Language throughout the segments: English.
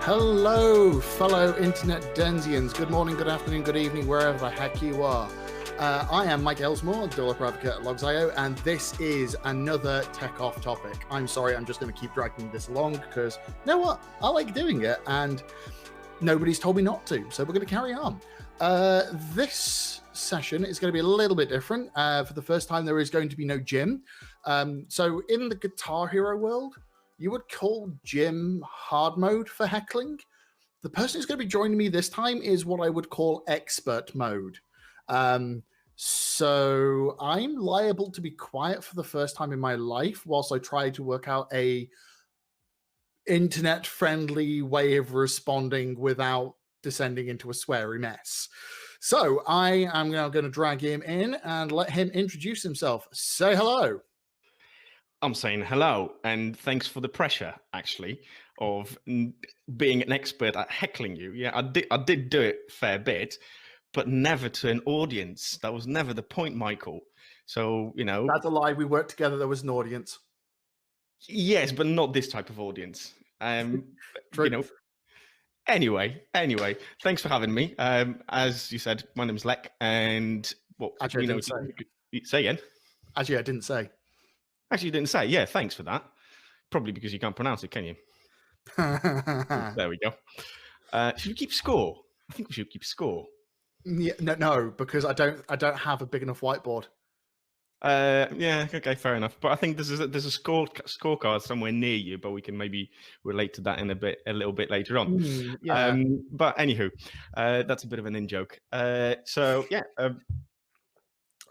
Hello, fellow internet denzians. Good morning, good afternoon, good evening, wherever the heck you are. I am Mike Elsmore, developer advocate at Logs.io, and this is another tech off topic. I'm sorry, I'm just going to keep dragging this along because, you know what? I like doing it, and nobody's told me not to, so we're going to carry on. This session is going to be a little bit different. For the first time, there is going to be no Jim. So in the Guitar Hero world, you would call Jim hard mode for heckling. The person who's going to be joining me this time is what I would call expert mode. So I'm liable to be quiet for the first time in my life whilst I try to work out a internet-friendly way of responding without descending into a sweary mess. So I am now going to drag him in and let him introduce himself. Say hello. I'm saying hello, and thanks for the pressure, actually, of being an expert at heckling you. Yeah, I did do it a fair bit, but never to an audience. That was never the point, Michael. So, you know... That's a lie. We worked together. There was an audience. Yes, but not this type of audience. You know... Anyway, thanks for having me. As you said, my name's Lech, and... Well, actually, I didn't say. Say again? Actually, I didn't say. Actually, you didn't say. Yeah, thanks for that. Probably because you can't pronounce it, can you? There we go. Should we keep score? I think we should keep score. Yeah, no, because I don't have a big enough whiteboard. Yeah, okay, fair enough. But I think there's a scorecard somewhere near you, but we can maybe relate to that in a little bit later on. Yeah. But anywho, that's a bit of an in-joke. So yeah.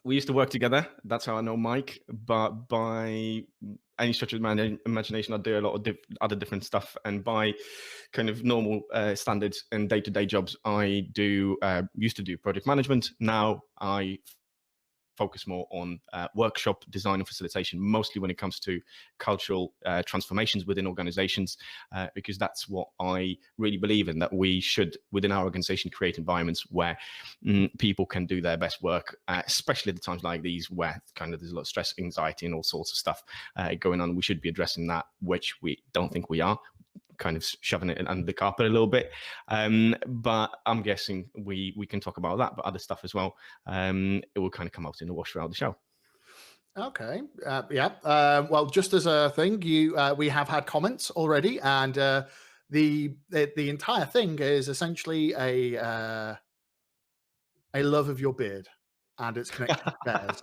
We used to work together. That's how I know Mike. But by any stretch of my imagination, I do a lot of other different stuff. And by kind of normal standards and day-to-day jobs, I used to do project management. Now I focus more on workshop design and facilitation, mostly when it comes to cultural transformations within organizations, because that's what I really believe in, that we should, within our organization, create environments where people can do their best work, especially at times like these where kind of there's a lot of stress, anxiety, and all sorts of stuff going on. We should be addressing that, which we don't think we are. Kind of shoving it under the carpet a little bit, but I'm guessing we can talk about that, but other stuff as well. It will kind of come out in the wash throughout the show. Okay, yeah. Well, just as a thing, we have had comments already, and the entire thing is essentially a love of your beard, and it's connected to theirs.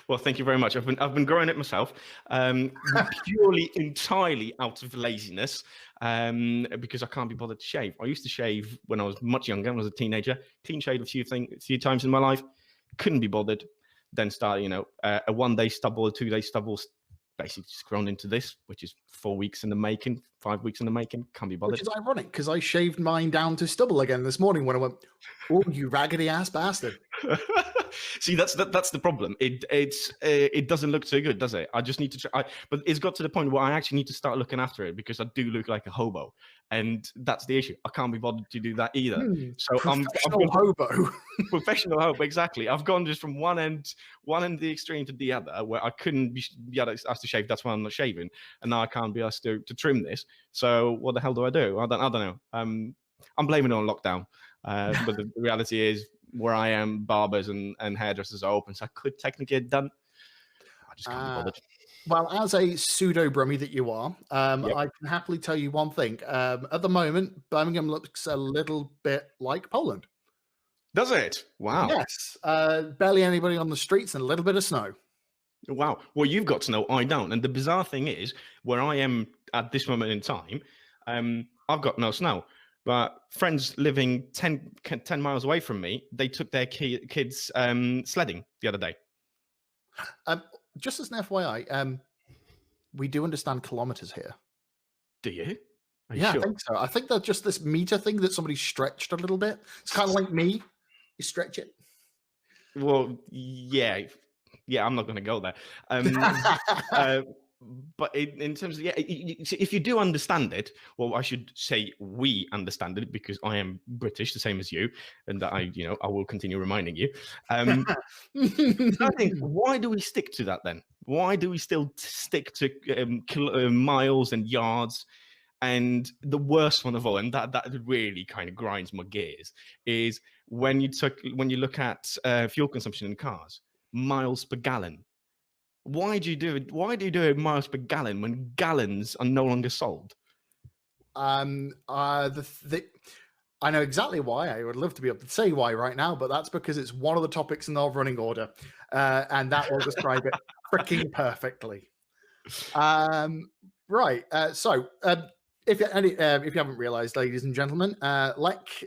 Well, thank you very much. I've been growing it myself, purely entirely out of laziness, because I can't be bothered to shave. I used to shave when I was much younger, when I was a teenager. Clean shaved a few times in my life. Couldn't be bothered. Then started, a 1 day stubble, a 2 day stubble, basically just grown into this, which is 4 weeks in the making, 5 weeks in the making. Can't be bothered. Which is ironic because I shaved mine down to stubble again this morning when I went, "Oh, you raggedy ass bastard." See, that's the problem. It doesn't look so good, does it? I just need to try. But it's got to the point where I actually need to start looking after it because I do look like a hobo, and that's the issue. I can't be bothered to do that either. So professional hobo. Professional hobo, exactly. I've gone just from one end of the extreme to the other, where I couldn't be asked to shave. That's why I'm not shaving, and now I can't be asked to trim this. So what the hell do? I don't know. I'm blaming it on lockdown, but the reality is, where I am, barbers and hairdressers are open, so I could technically get done. I just can't be bothered. Well, as a pseudo brummy that you are, yep. I can happily tell you one thing. At the moment, Birmingham looks a little bit like Poland. Does it? Wow. Yes. Barely anybody on the streets and a little bit of snow. Wow. Well, you've got snow, I don't. And the bizarre thing is, where I am at this moment in time, I've got no snow. But friends living 10 miles away from me, they took their kids sledding the other day. Just as an FYI, we do understand kilometers here. Do you? Yeah, sure? I think so. I think that's just this meter thing that somebody stretched a little bit. It's kind of like me. You stretch it. Well, yeah, I'm not going to go there. But in terms of, if you do understand it, well, I should say we understand it because I am British, the same as you, and that I will continue reminding you. I think, why do we stick to that then? Why do we still stick to miles and yards And the worst one of all, and that really kind of grinds my gears, is when you look at fuel consumption in cars, miles per gallon. Why do you do it? Why do you do it miles per gallon when gallons are no longer sold? I know exactly why. I would love to be able to say why right now, but that's because it's one of the topics in our running order, and that will describe it freaking perfectly. Right. If you haven't realised, ladies and gentlemen, Lech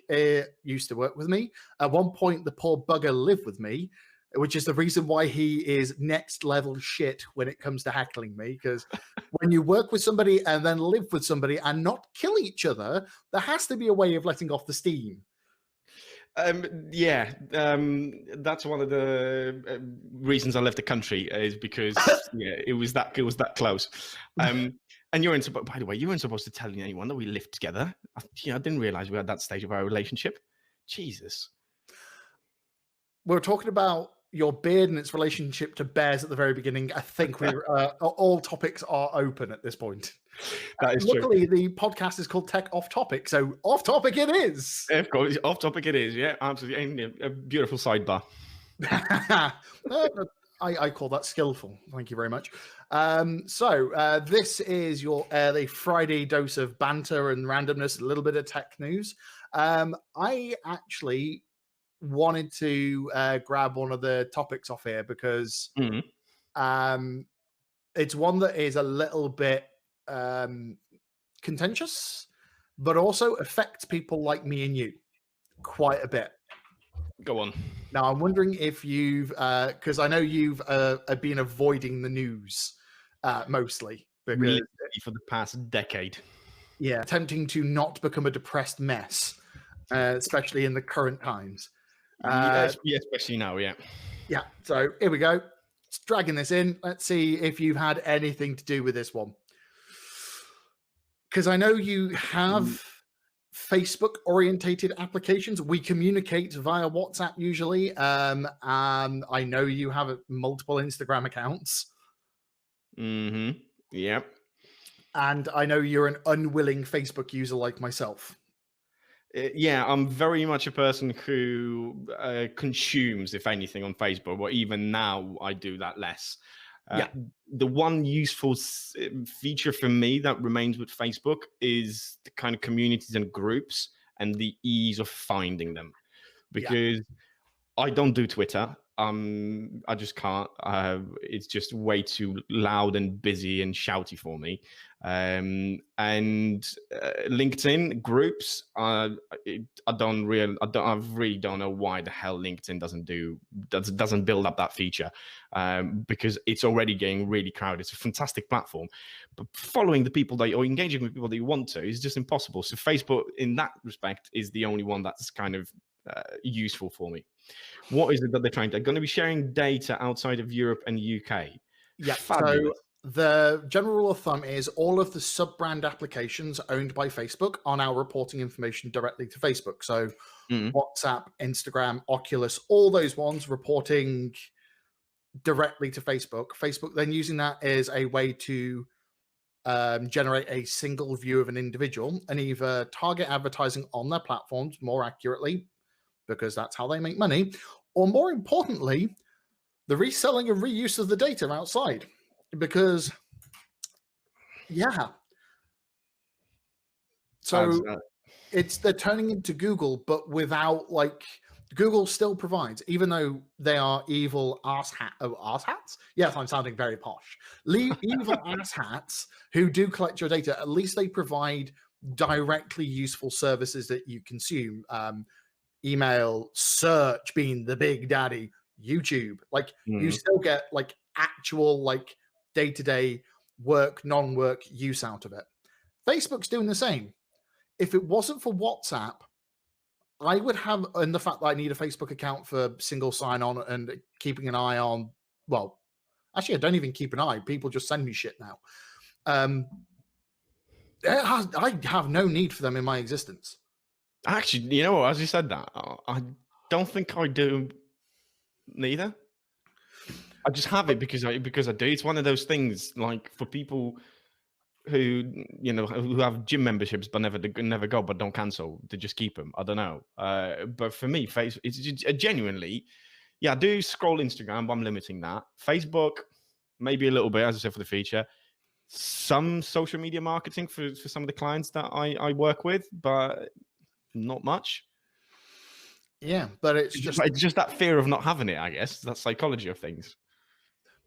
used to work with me. At one point, the poor bugger lived with me, which is the reason why he is next level shit when it comes to heckling me. Because when you work with somebody and then live with somebody and not kill each other, there has to be a way of letting off the steam. That's one of the reasons I left the country, is because it was that close. And you weren't by the way, you weren't supposed to tell anyone that we lived together. I didn't realize we were at that stage of our relationship. Jesus. We were talking about your beard and its relationship to bears at the very beginning. I think all topics are open at this point. That is luckily, true. The podcast is called Tech Off Topic, so off topic it is. Of course, off topic it is. Yeah, absolutely. A beautiful sidebar. I call that skillful. Thank you very much. This is your early Friday dose of banter and randomness, a little bit of tech news. I actually wanted to grab one of the topics off here because it's one that is a little bit contentious, but also affects people like me and you quite a bit. Go on. Now, I'm wondering if you've, because I know you've been avoiding the news mostly. Really, for the past decade. Yeah, attempting to not become a depressed mess, especially in the current times. Especially now, yeah. Yeah, so here we go. Let's dragging this in. Let's see if you've had anything to do with this one. Because I know you have Facebook-orientated applications. We communicate via WhatsApp usually. And I know you have multiple Instagram accounts. Mm-hmm. Yep. And I know you're an unwilling Facebook user like myself. Yeah, I'm very much a person who consumes, if anything, on Facebook. But even now, I do that less. The one useful feature for me that remains with Facebook is the kind of communities and groups and the ease of finding them. Because I don't do Twitter. I just can't. It's just way too loud and busy and shouty for me. And LinkedIn groups, I really don't know why the hell LinkedIn doesn't build up that feature, because it's already getting really crowded. It's a fantastic platform, but following the people or engaging with people that you want to is just impossible. So Facebook, in that respect, is the only one that's kind of useful for me. What is it that they're going to be sharing data outside of Europe and UK? Yeah. Fabulous. So the general rule of thumb is all of the sub-brand applications owned by Facebook are now reporting information directly to Facebook. So WhatsApp, Instagram, Oculus, all those ones reporting directly to Facebook. Facebook then using that as a way to generate a single view of an individual and either target advertising on their platforms more accurately, because that's how they make money, or more importantly, the reselling and reuse of the data outside. Because, so they're turning into Google, but without Google still provides, even though they are evil arse hats. Yes, I'm sounding very posh. Evil ass hats who do collect your data. At least they provide directly useful services that you consume. Email, search being the big daddy, YouTube. You still get actual day-to-day work, non-work use out of it. Facebook's doing the same. If it wasn't for WhatsApp, I would have, and the fact that I need a Facebook account for single sign-on and keeping an eye on, well, actually, I don't even keep an eye. People just send me shit now. I have no need for them in my existence. Actually, you know what? As you said that, I don't think I do neither. I just have it because I do. It's one of those things, for people who have gym memberships but never go, but don't cancel. They just keep them. I don't know. But for me, it's genuinely, yeah, I do scroll Instagram, but I'm limiting that. Facebook, maybe a little bit, as I said, for the feature. Some social media marketing for some of the clients that I work with, but not much. Yeah, but it's just that fear of not having it, I guess. That psychology of things.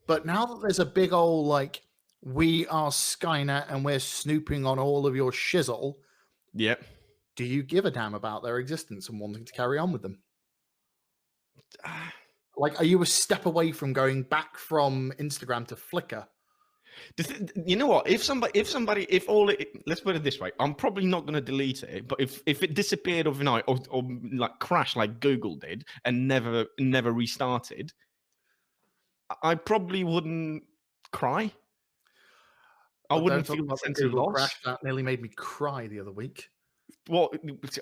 But now that there's a big old, like, we are Skynet and we're snooping on all of your shizzle. Yep. Do you give a damn about their existence and wanting to carry on with them? Like, are you a step away from going back from Instagram to Flickr? You know what? Let's put it this way, I'm probably not going to delete it. But if it disappeared overnight or like crashed like Google did and never restarted, I probably wouldn't cry. I wouldn't feel a sense of loss. Crash that nearly made me cry the other week. Well,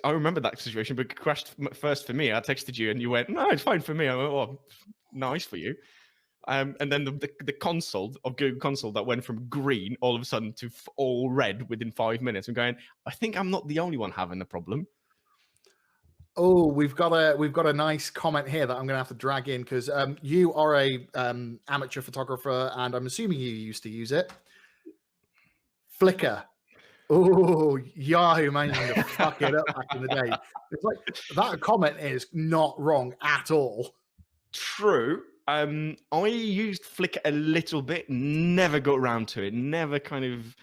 I remember that situation, but it crashed first for me. I texted you and you went, "No, it's fine for me." I went, "Oh, nice for you." And then the console of Google Console that went from green all of a sudden to all red within 5 minutes. I'm going, I think I'm not the only one having the problem. Oh, we've got a nice comment here that I'm going to have to drag in because you are a amateur photographer, and I'm assuming you used to use it. Flickr. Oh, Yahoo managing to fuck it up back in the day. It's like that comment is not wrong at all. True. I used Flickr a little bit, never got around to it, never kind of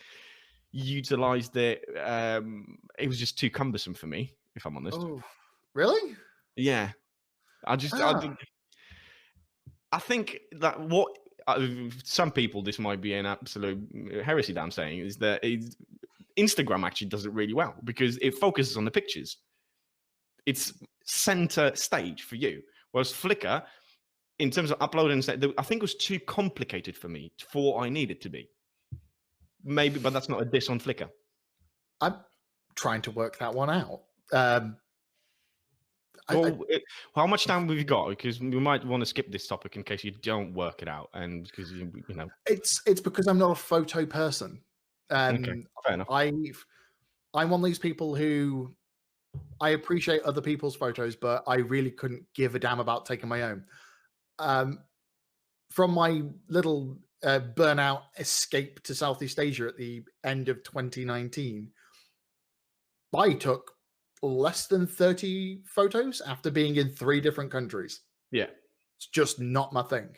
utilized it. It was just too cumbersome for me, if I'm honest. Oh, really? Yeah. I think that some people, this might be an absolute heresy that I'm saying, is that Instagram actually does it really well because it focuses on the pictures. It's center stage for you. Whereas Flickr, in terms of uploading, I think it was too complicated for me for what I needed to be. Maybe, but that's not a diss on Flickr. I'm trying to work that one out. How much time have we got? Because we might want to skip this topic in case you don't work it out, and because you know, it's because I'm not a photo person. Okay, fair enough. I'm one of these people who I appreciate other people's photos, but I really couldn't give a damn about taking my own. From my little burnout escape to Southeast Asia at the end of 2019, I took less than 30 photos after being in 3 different countries. Yeah. It's just not my thing.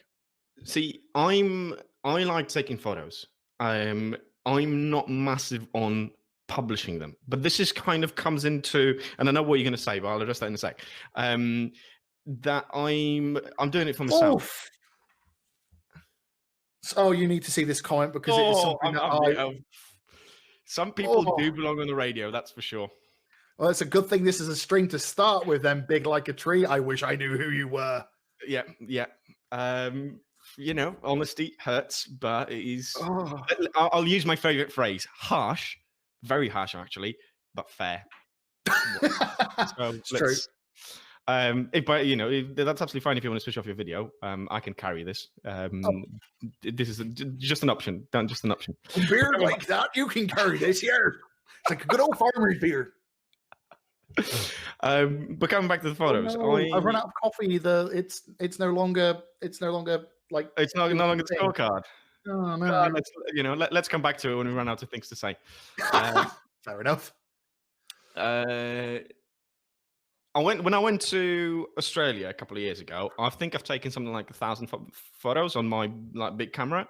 See, I like taking photos. I'm not massive on publishing them, but this is kind of comes into, and I know what you're going to say, but I'll address that in a sec. That I'm doing it for myself. Oh, you need to see this comment because it is something that some people do belong on the radio, that's for sure. Well, it's a good thing this is a string to start with, then, big like a tree. I wish I knew who you were. Yeah. You know, honesty hurts, but it is. Oh. I'll use my favorite phrase: harsh, very harsh, actually, but fair. So it's true. But you know, that's absolutely fine if you want to switch off your video. I can carry this. This is just an option. Just an option. A beard like that, you can carry this here. It's like a good old farmer's beard. But coming back to the photos, I've run out of coffee. It's no longer like it's no longer the scorecard. Oh no! Let's come back to it when we run out of things to say. Fair enough. When I went to Australia a couple of years ago, I think I've taken something like 1,000 photos on my big camera.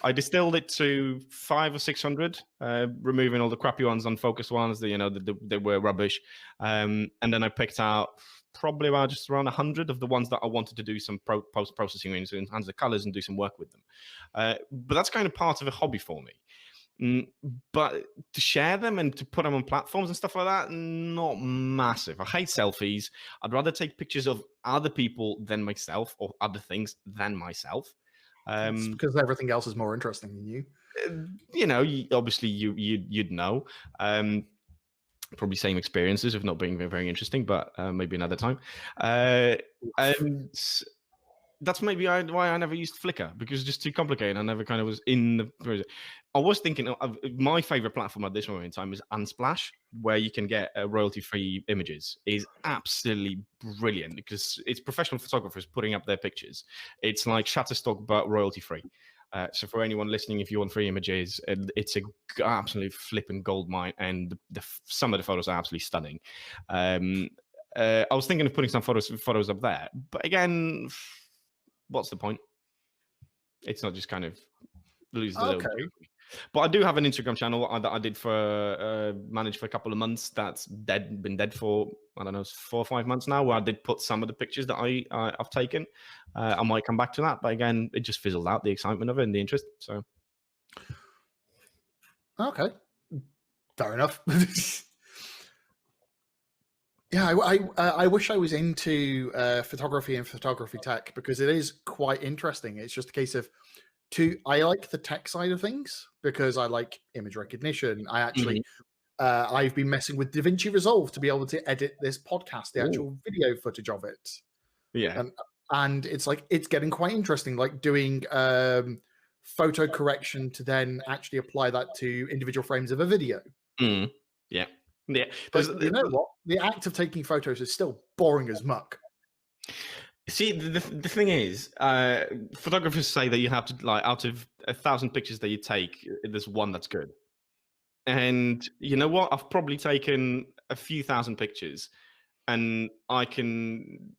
I distilled it to 500 or 600, removing all the crappy ones, unfocused ones. They were rubbish, and then I picked out probably just around 100 of the ones that I wanted to do some post processing in, so enhance the colors and do some work with them. But that's kind of part of a hobby for me. But to share them and to put them on platforms and stuff like that, not massive. I hate selfies. I'd rather take pictures of other people than myself, or other things than myself. It's because everything else is more interesting than you. Obviously you'd know. Probably same experiences of not being very, very interesting, but maybe another time. And that's maybe why I never used Flickr, because it's just too complicated. I never kind of was in the. I was thinking of my favorite platform at this moment in time is Unsplash, where you can get royalty-free images. Is absolutely brilliant because it's professional photographers putting up their pictures. It's like Shutterstock but royalty-free. So for anyone listening, if you want free images, it's a absolute flipping gold mine, and some of the photos are absolutely stunning. I was thinking of putting some photos up there, but again, what's the point? It's not just kind of lose the little. But I do have an Instagram channel that I did for managed for a couple of months. That's been dead for, I don't know, 4 or 5 months now. Where I did put some of the pictures that I've taken. I might come back to that, but again, it just fizzled out, the excitement of it and the interest. So, okay, fair enough. Yeah, I wish I was into photography and photography tech, because it is quite interesting. It's just a case of I like the tech side of things because I like image recognition. I actually I've been messing with DaVinci Resolve to be able to edit this podcast, the actual video footage of it. Yeah, and it's like it's getting quite interesting, like doing photo correction to then actually apply that to individual frames of a video. Yeah. Yeah, but you know what? The act of taking photos is still boring as muck. See, the thing is, photographers say that you have to, like, out of 1,000 pictures that you take, there's one that's good. And you know what? I've probably taken a few thousand pictures, and I can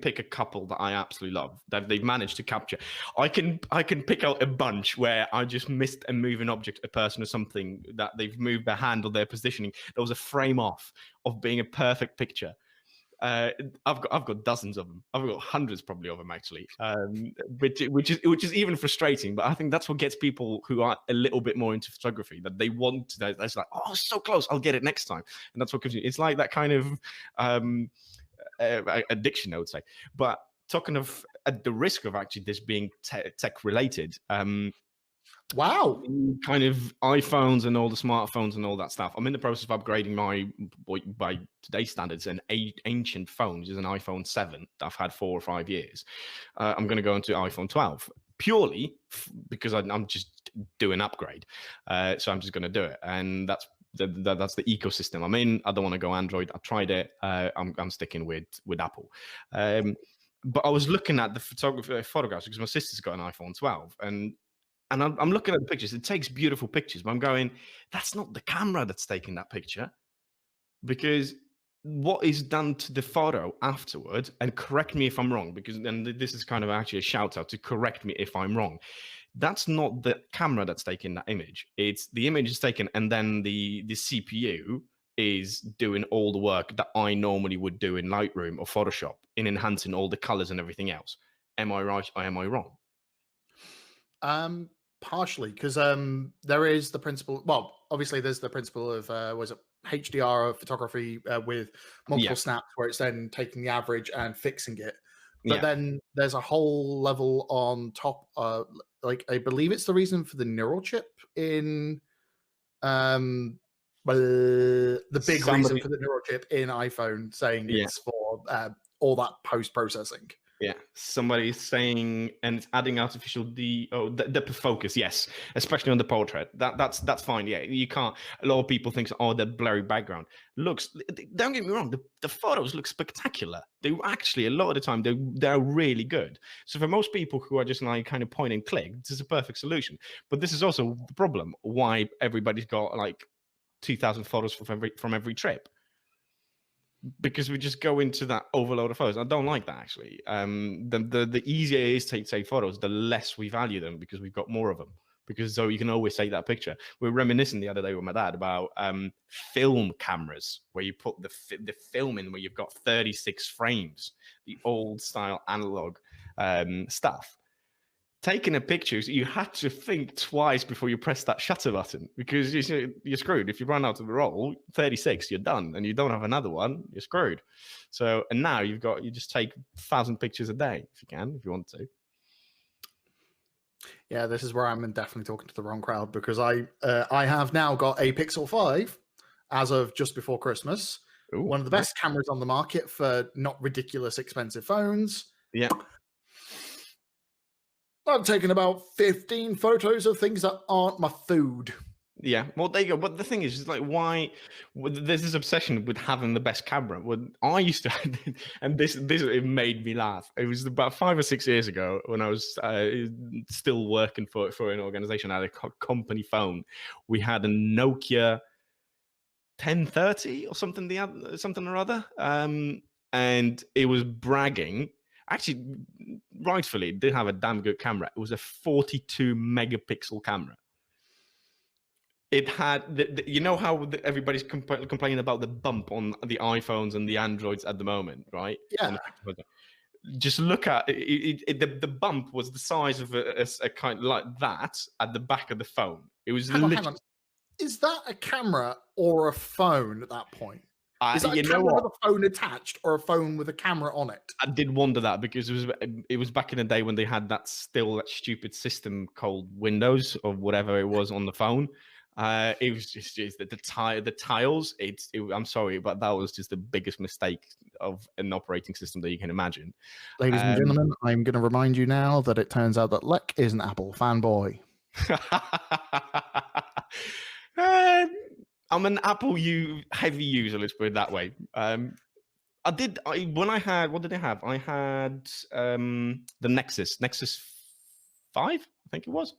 pick a couple that I absolutely love that they've managed to capture. I can pick out a bunch where I just missed a moving object, a person or something, that they've moved their hand or their positioning. There was a frame off of being a perfect picture. I've got dozens of them. I've got hundreds probably of them actually, which is even frustrating. But I think that's what gets people who are a little bit more into photography, that they want to. That's like, oh, so close, I'll get it next time, and that's what gives you. It's like that kind of addiction, I would say. But talking of at the risk of actually this being tech related, wow, kind of iPhones and all the smartphones and all that stuff. I'm in the process of upgrading my, by today's standards, an ancient phone, which is an iPhone 7 that I've had 4 or 5 years. I'm going to go into iPhone 12 purely because I'm just doing an upgrade. So I'm just going to do it, and that's the ecosystem I'm in. I don't want to go Android. I tried it. I'm sticking with Apple. But I was looking at the photographs because my sister's got an iPhone 12, and I'm looking at the pictures. It takes beautiful pictures, but I'm going, that's not the camera that's taking that picture, because what is done to the photo afterward, and correct me if I'm wrong, because then this is kind of actually a shout out to correct me if I'm wrong. That's not the camera that's taking that image. It's the image is taken, and then the CPU is doing all the work that I normally would do in Lightroom or Photoshop in enhancing all the colors and everything else. Am I right or am I wrong? Partially, because there is the principle. Well, obviously, there's the principle of was it HDR photography with multiple snaps, where it's then taking the average and fixing it. But then there's a whole level on top. Like I believe it's the reason for the neural chip in the big reason for the neural chip in iPhone, saying it's for all that post processing. Yeah, somebody's saying, and it's adding artificial depth of focus. Yes, especially on the portrait. That's fine. Yeah, you can't. A lot of people think, oh, the blurry background looks. Don't get me wrong. The photos look spectacular. They actually, a lot of the time, they're really good. So for most people who are just like kind of point and click, this is a perfect solution. But this is also the problem. Why everybody's got like 2,000 photos from every trip. Because we just go into that overload of photos. I don't like that, actually. The easier it is to take photos, the less we value them, because we've got more of them. Because so you can always take that picture. We were reminiscing the other day with my dad about film cameras, where you put the film in, where you've got 36 frames, the old style analog stuff. Taking a picture, you had to think twice before you press that shutter button, because you're screwed. If you run out of the roll, 36, you're done, and you don't have another one, you're screwed. So, and now you just take 1,000 pictures a day if you want to. Yeah, this is where I'm definitely talking to the wrong crowd, because I have now got a Pixel 5 as of just before Christmas. Ooh, one of the best cameras on the market for not ridiculous expensive phones. Yeah. I've taken about 15 photos of things that aren't my food. Yeah, well, there you go. But the thing is like, why? There's this obsession with having the best camera. When I used to, and this it made me laugh. It was about 5 or 6 years ago when I was still working for an organization. I had a company phone. We had a Nokia 1030 or something, something or other, and it was bragging. Actually, rightfully, it did have a damn good camera. It was a 42 megapixel camera. It had, you know how everybody's complaining about the bump on the iPhones and the Androids at the moment, right? Yeah. Just look at it, the bump was the size of a kind of like that at the back of the phone. It was Hang on. Is that a camera or a phone at that point? Is that a camera with a phone attached or a phone with a camera on it? I did wonder that because it was back in the day when they had that stupid system called Windows or whatever it was on the phone. It was just the tiles. I'm sorry, but that was just the biggest mistake of an operating system that you can imagine. Ladies and gentlemen, I'm going to remind you now that it turns out that Lech is an Apple fanboy. I'm an Apple heavy user. Let's put it that way. What did I have? I had the Nexus 5, I think it was.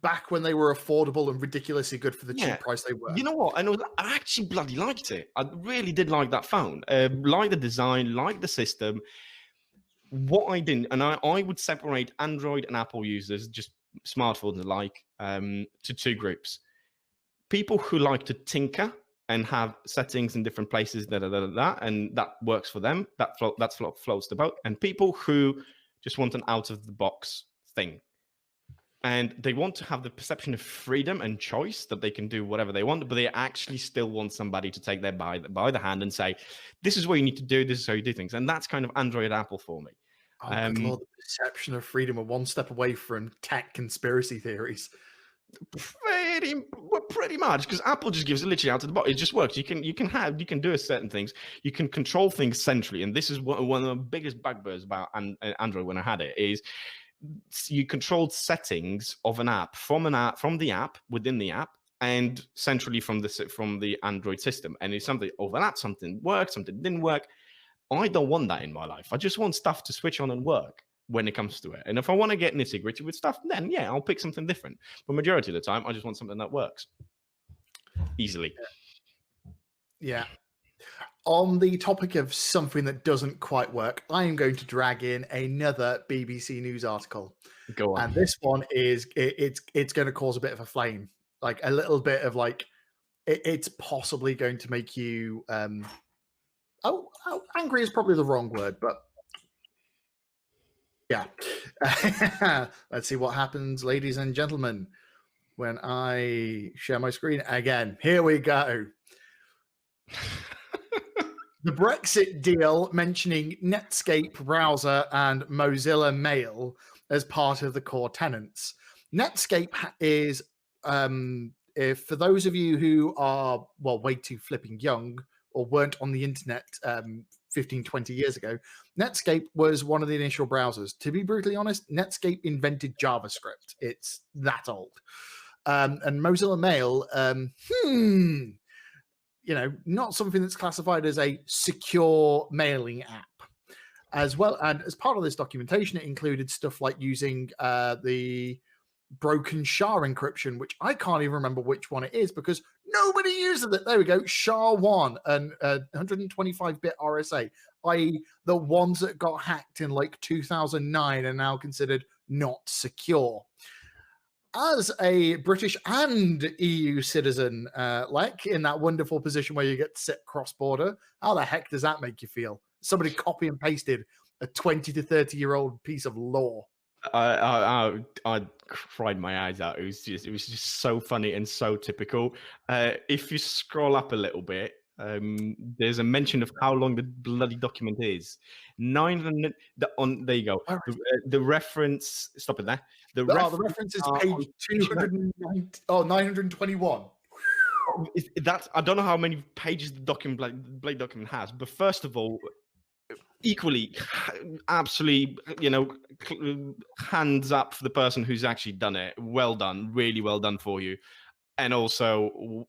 Back when they were affordable and ridiculously good for the cheap price they were. You know what? I actually bloody liked it. I really did like that phone. Like the design, like the system. What I didn't, and I would separate Android and Apple users, just smartphones alike, to two groups. People who like to tinker and have settings in different places, and that works for them. That floats the boat. And people who just want an out-of-the-box thing. And they want to have the perception of freedom and choice that they can do whatever they want, but they actually still want somebody to take them by the hand and say, this is what you need to do, this is how you do things. And that's kind of Android Apple for me. Oh, good Lord, the perception of freedom are one step away from tech conspiracy theories. Pretty much, because Apple just gives it literally out of the box. It just works. You can do certain things. You can control things centrally, and this is one of the biggest bugbears about Android when I had it is you controlled settings of an app from the app within the app and centrally from the Android system. And if something overlapped, something worked, something didn't work. I don't want that in my life. I just want stuff to switch on and work when it comes to it. And if I want to get nitty-gritty with stuff, then yeah, I'll pick something different. But majority of the time, I just want something that works easily. Yeah. On the topic of something that doesn't quite work, I am going to drag in another BBC News article. Go on. And this one is it's going to cause a bit of a flame, like a little bit of like it's possibly going to make you angry is probably the wrong word, but yeah. Let's see what happens, ladies and gentlemen, when I share my screen again. Here we go. The Brexit deal mentioning Netscape browser and Mozilla Mail as part of the core tenants. Netscape is, for those of you who are, way too flipping young or weren't on the internet 15, 20 years ago, Netscape was one of the initial browsers. To be brutally honest, Netscape invented JavaScript. It's that old. And Mozilla Mail, not something that's classified as a secure mailing app. As well, and as part of this documentation, it included stuff like using the broken SHA encryption, which I can't even remember which one it is because nobody uses it. There we go, SHA-1 and 125-bit RSA, i.e. the ones that got hacked in like 2009 are now considered not secure. As a British and EU citizen, Lech, in that wonderful position where you get to sit cross-border, how the heck does that make you feel? Somebody copy and pasted a 20 to 30-year-old piece of law. I cried my eyes out. It was just so funny and so typical. If you scroll up a little bit, there's a mention of how long the bloody document is. 900. There you go. The reference. Stop it there. The reference is page 921. I don't know how many pages the blade document has, but first of all, equally, absolutely, hands up for the person who's actually done it. Well done, really well done for you. And also,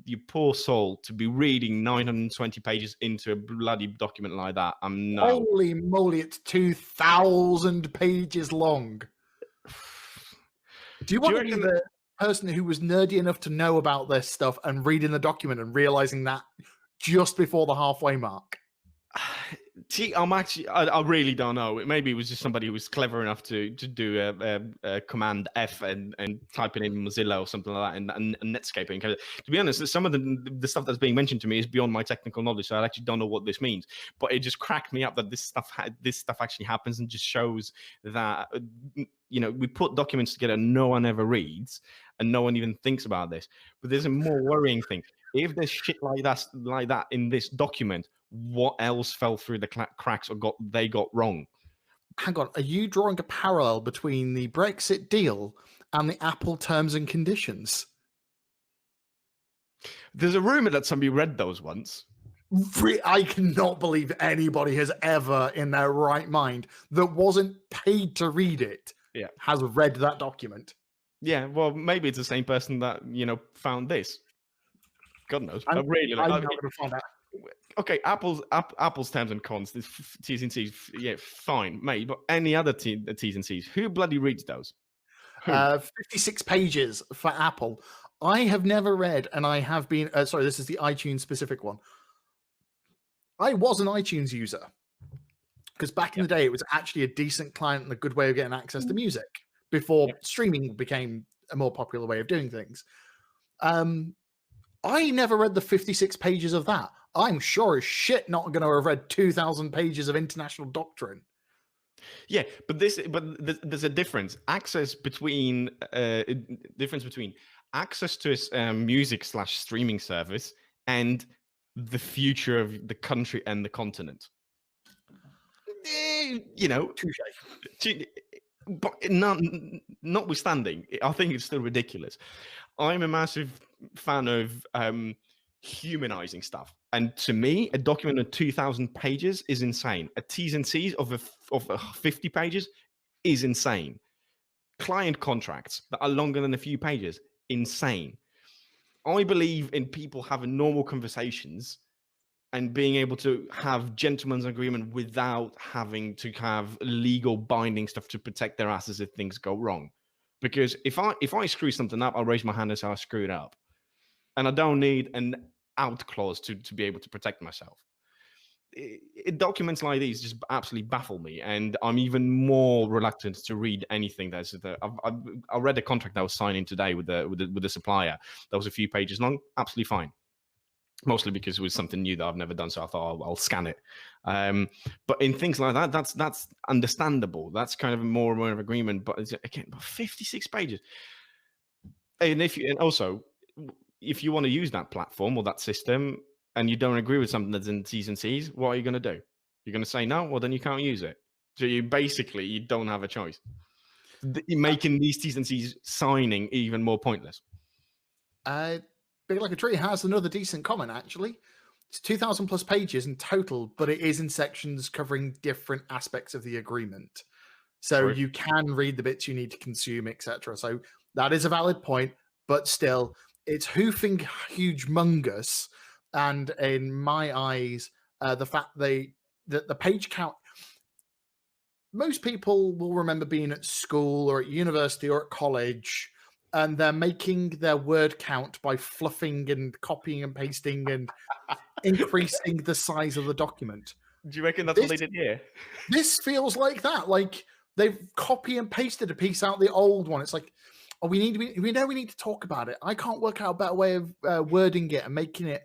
you poor soul to be reading 920 pages into a bloody document like that. No. Holy moly, it's 2,000 pages long. Do you want to be the person who was nerdy enough to know about this stuff and reading the document and realizing that just before the halfway mark? See, I really don't know. Maybe it was just somebody who was clever enough to do a Command F and type it in Mozilla or something like that, and Netscape. And to be honest, some of the stuff that's being mentioned to me is beyond my technical knowledge, so I actually don't know what this means. But it just cracked me up that this stuff actually happens, and just shows that we put documents together no one ever reads, and no one even thinks about this. But there's a more worrying thing. If there's shit like that in this document, what else fell through the cracks or they got wrong? Hang on, are you drawing a parallel between the Brexit deal and the Apple terms and conditions? There's a rumor that somebody read those once. I cannot believe anybody has ever, in their right mind, that wasn't paid to read it, has read that document. Yeah, well, maybe it's the same person that found this. God knows. I'm not going to find out. Okay, Apple's terms and cons, T's and C's, yeah, fine, mate. But any other T's and C's, who bloody reads those? 56 pages for Apple. I have never read, and I have been. Sorry, this is the iTunes specific one. I was an iTunes user because back in the day, it was actually a decent client and a good way of getting access to music before streaming became a more popular way of doing things. I never read the 56 pages of that. I'm sure as shit not going to have read 2,000 pages of international doctrine. Yeah, but there's a difference. Difference between access to a music/streaming service and the future of the country and the continent. Touché. But notwithstanding, I think it's still ridiculous. I'm a massive fan of humanizing stuff, and to me, a document of 2,000 pages is insane. A T's and C's of 50 pages is insane. Client contracts that are longer than a few pages, insane. I believe in people having normal conversations and being able to have gentleman's agreement without having to have legal binding stuff to protect their asses if things go wrong. Because if I screw something up, I'll raise my hand and say I screwed up. And I don't need an out clause to be able to protect myself. Documents like these just absolutely baffle me, and I'm even more reluctant to read anything that's. I read a contract I was signing today with the supplier that was a few pages long. Absolutely fine. Mostly because it was something new that I've never done, so I thought I'll scan it. But in things like that, that's understandable. That's kind of more and more of agreement. But again, 56 pages. And also, if you want to use that platform or that system and you don't agree with something that's in T's and C's, what are you going to do? You're going to say no? Well, then you can't use it. So you don't have a choice. You're making these T's and C's signing even more pointless. Big Like a Tree has another decent comment, actually. It's 2,000 plus pages in total, but it is in sections covering different aspects of the agreement. So you can read the bits you need to consume, etc. So that is a valid point, but still, it's hoofing humongous. And in my eyes, the fact that the page count, most people will remember being at school or at university or at college, and they're making their word count by fluffing and copying and pasting and increasing the size of the document. Do you reckon that's what they did here? This feels like that. Like they've copy and pasted a piece out the old one. It's like, oh, we know we need to talk about it. I can't work out a better way of wording it and making it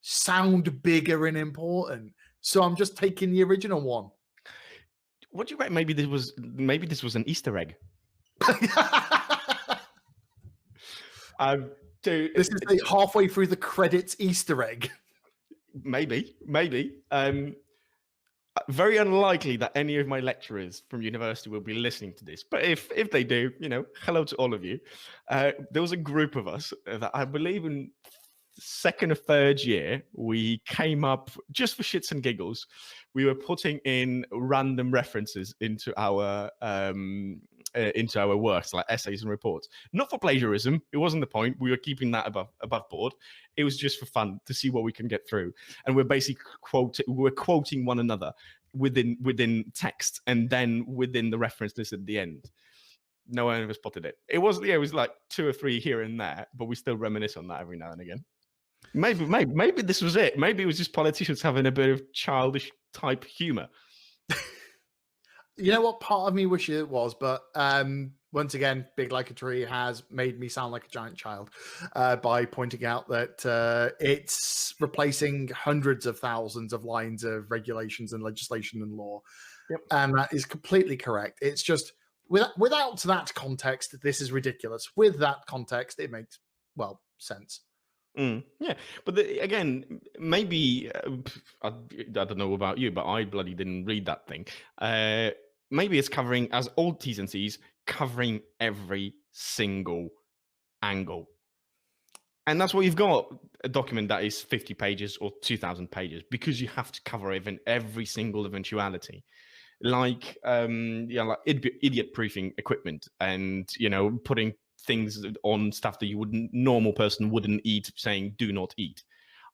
sound bigger and important. So I'm just taking the original one. What do you reckon? Maybe this was an Easter egg. This is the halfway through the credits Easter egg. Maybe. Very unlikely that any of my lecturers from university will be listening to this. But if they do, hello to all of you. There was a group of us that I believe in second or third year, we came up just for shits and giggles. We were putting in random references into our works, like essays and reports. Not for plagiarism. It wasn't the point. We were keeping that above board. It was just for fun to see what we can get through. And we're basically quoting one another within text and then within the references at the end. No one ever spotted it. It was like 2 or 3 here and there, but we still reminisce on that every now and again. Maybe this was it. Maybe it was just politicians having a bit of childish type humor. You know what? Part of me wishes it was, but once again, Big Like a Tree has made me sound like a giant child by pointing out that it's replacing hundreds of thousands of lines of regulations and legislation and law. Yep. And that is completely correct. It's just without that context, this is ridiculous. With that context, it makes, well, sense. Yeah, but again, maybe I don't know about you, but I bloody didn't read that thing. Maybe it's covering, as old T's and C's, covering every single angle. And that's what you've got, a document that is 50 pages or 2,000 pages, because you have to cover every single eventuality. Like, like idiot-proofing equipment and, putting things on stuff that normal person wouldn't eat, saying do not eat.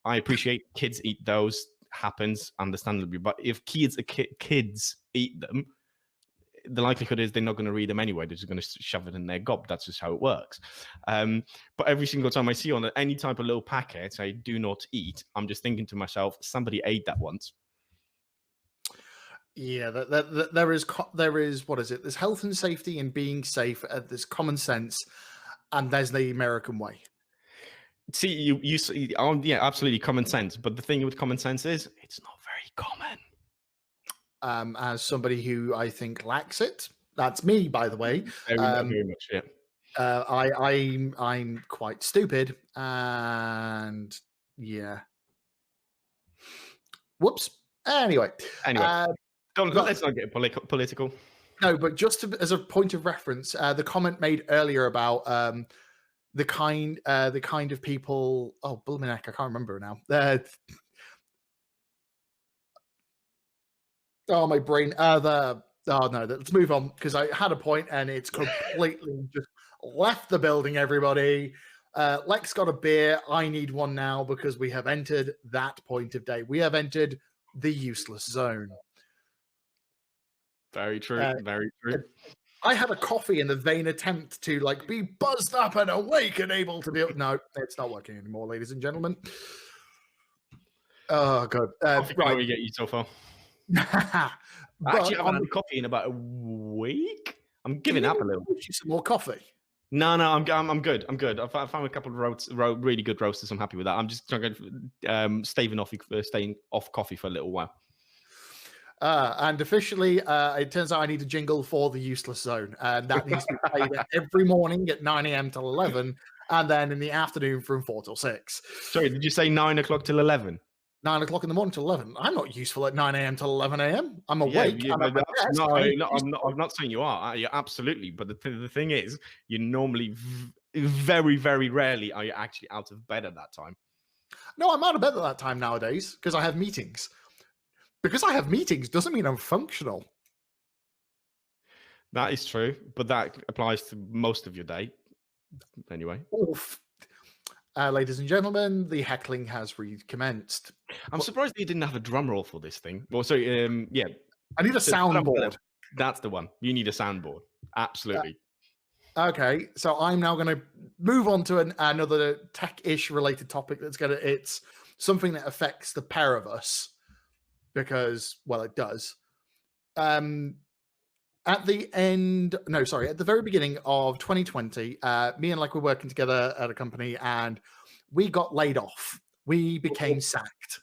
I appreciate kids eat those, happens understandably, but if kids eat them, the likelihood is they're not going to read them anyway. They're just going to shove it in their gob. That's just how it works. But every single time I see on any type of little packet say do not eat, I'm just thinking to myself, somebody ate that once. Yeah, there is what is it? There's health and safety and being safe. There's common sense, and there's the American way. See, you see, yeah, absolutely common sense. But the thing with common sense is it's not very common. As somebody who I think lacks it, that's me, by the way. Very much, yeah. I'm quite stupid, and yeah. Whoops. Anyway. Let's not get political. No, but just as a point of reference, the comment made earlier about the kind of people. Oh, Bulminek, I can't remember now. Oh, my brain. Let's move on, because I had a point and it's completely just left the building. Everybody, Lex got a beer. I need one now because we have entered that point of day. We have entered the useless zone. Very true. Very true. I had a coffee in the vain attempt to be buzzed up and awake and able to be. No, it's not working anymore, ladies and gentlemen. Oh god! Right, how we get you so far? I actually haven't had coffee in about a week. I'm giving up a little. Some more coffee. No, I'm good. I'm good. I found a couple of really good roasters. I'm happy with that. I'm just trying to staying off coffee for a little while. And officially, it turns out I need a jingle for the useless zone, and that needs to be played every morning at 9 a.m. till 11, and then in the afternoon from 4 till 6. Sorry, did you say 9 o'clock till 11? 9 o'clock in the morning till 11. I'm not useful at 9 a.m. till 11 a.m. I'm awake. Yeah, I'm not saying you are. You're absolutely. But the thing is, you normally, very, very rarely are you actually out of bed at that time. No, I'm out of bed at that time nowadays because I have meetings. Because I have meetings doesn't mean I'm functional. That is true, but that applies to most of your day. Anyway. Oof. Ladies and gentlemen, the heckling has recommenced. I'm surprised you didn't have a drum roll for this thing. Well, so yeah. I need a soundboard. That's the one. You need a soundboard. Absolutely. Okay, so I'm now going to move on to another tech-ish related topic it's something that affects the pair of us. Because, well, it does. At the very beginning of 2020, me and we're working together at a company, and we got laid off. We became sacked.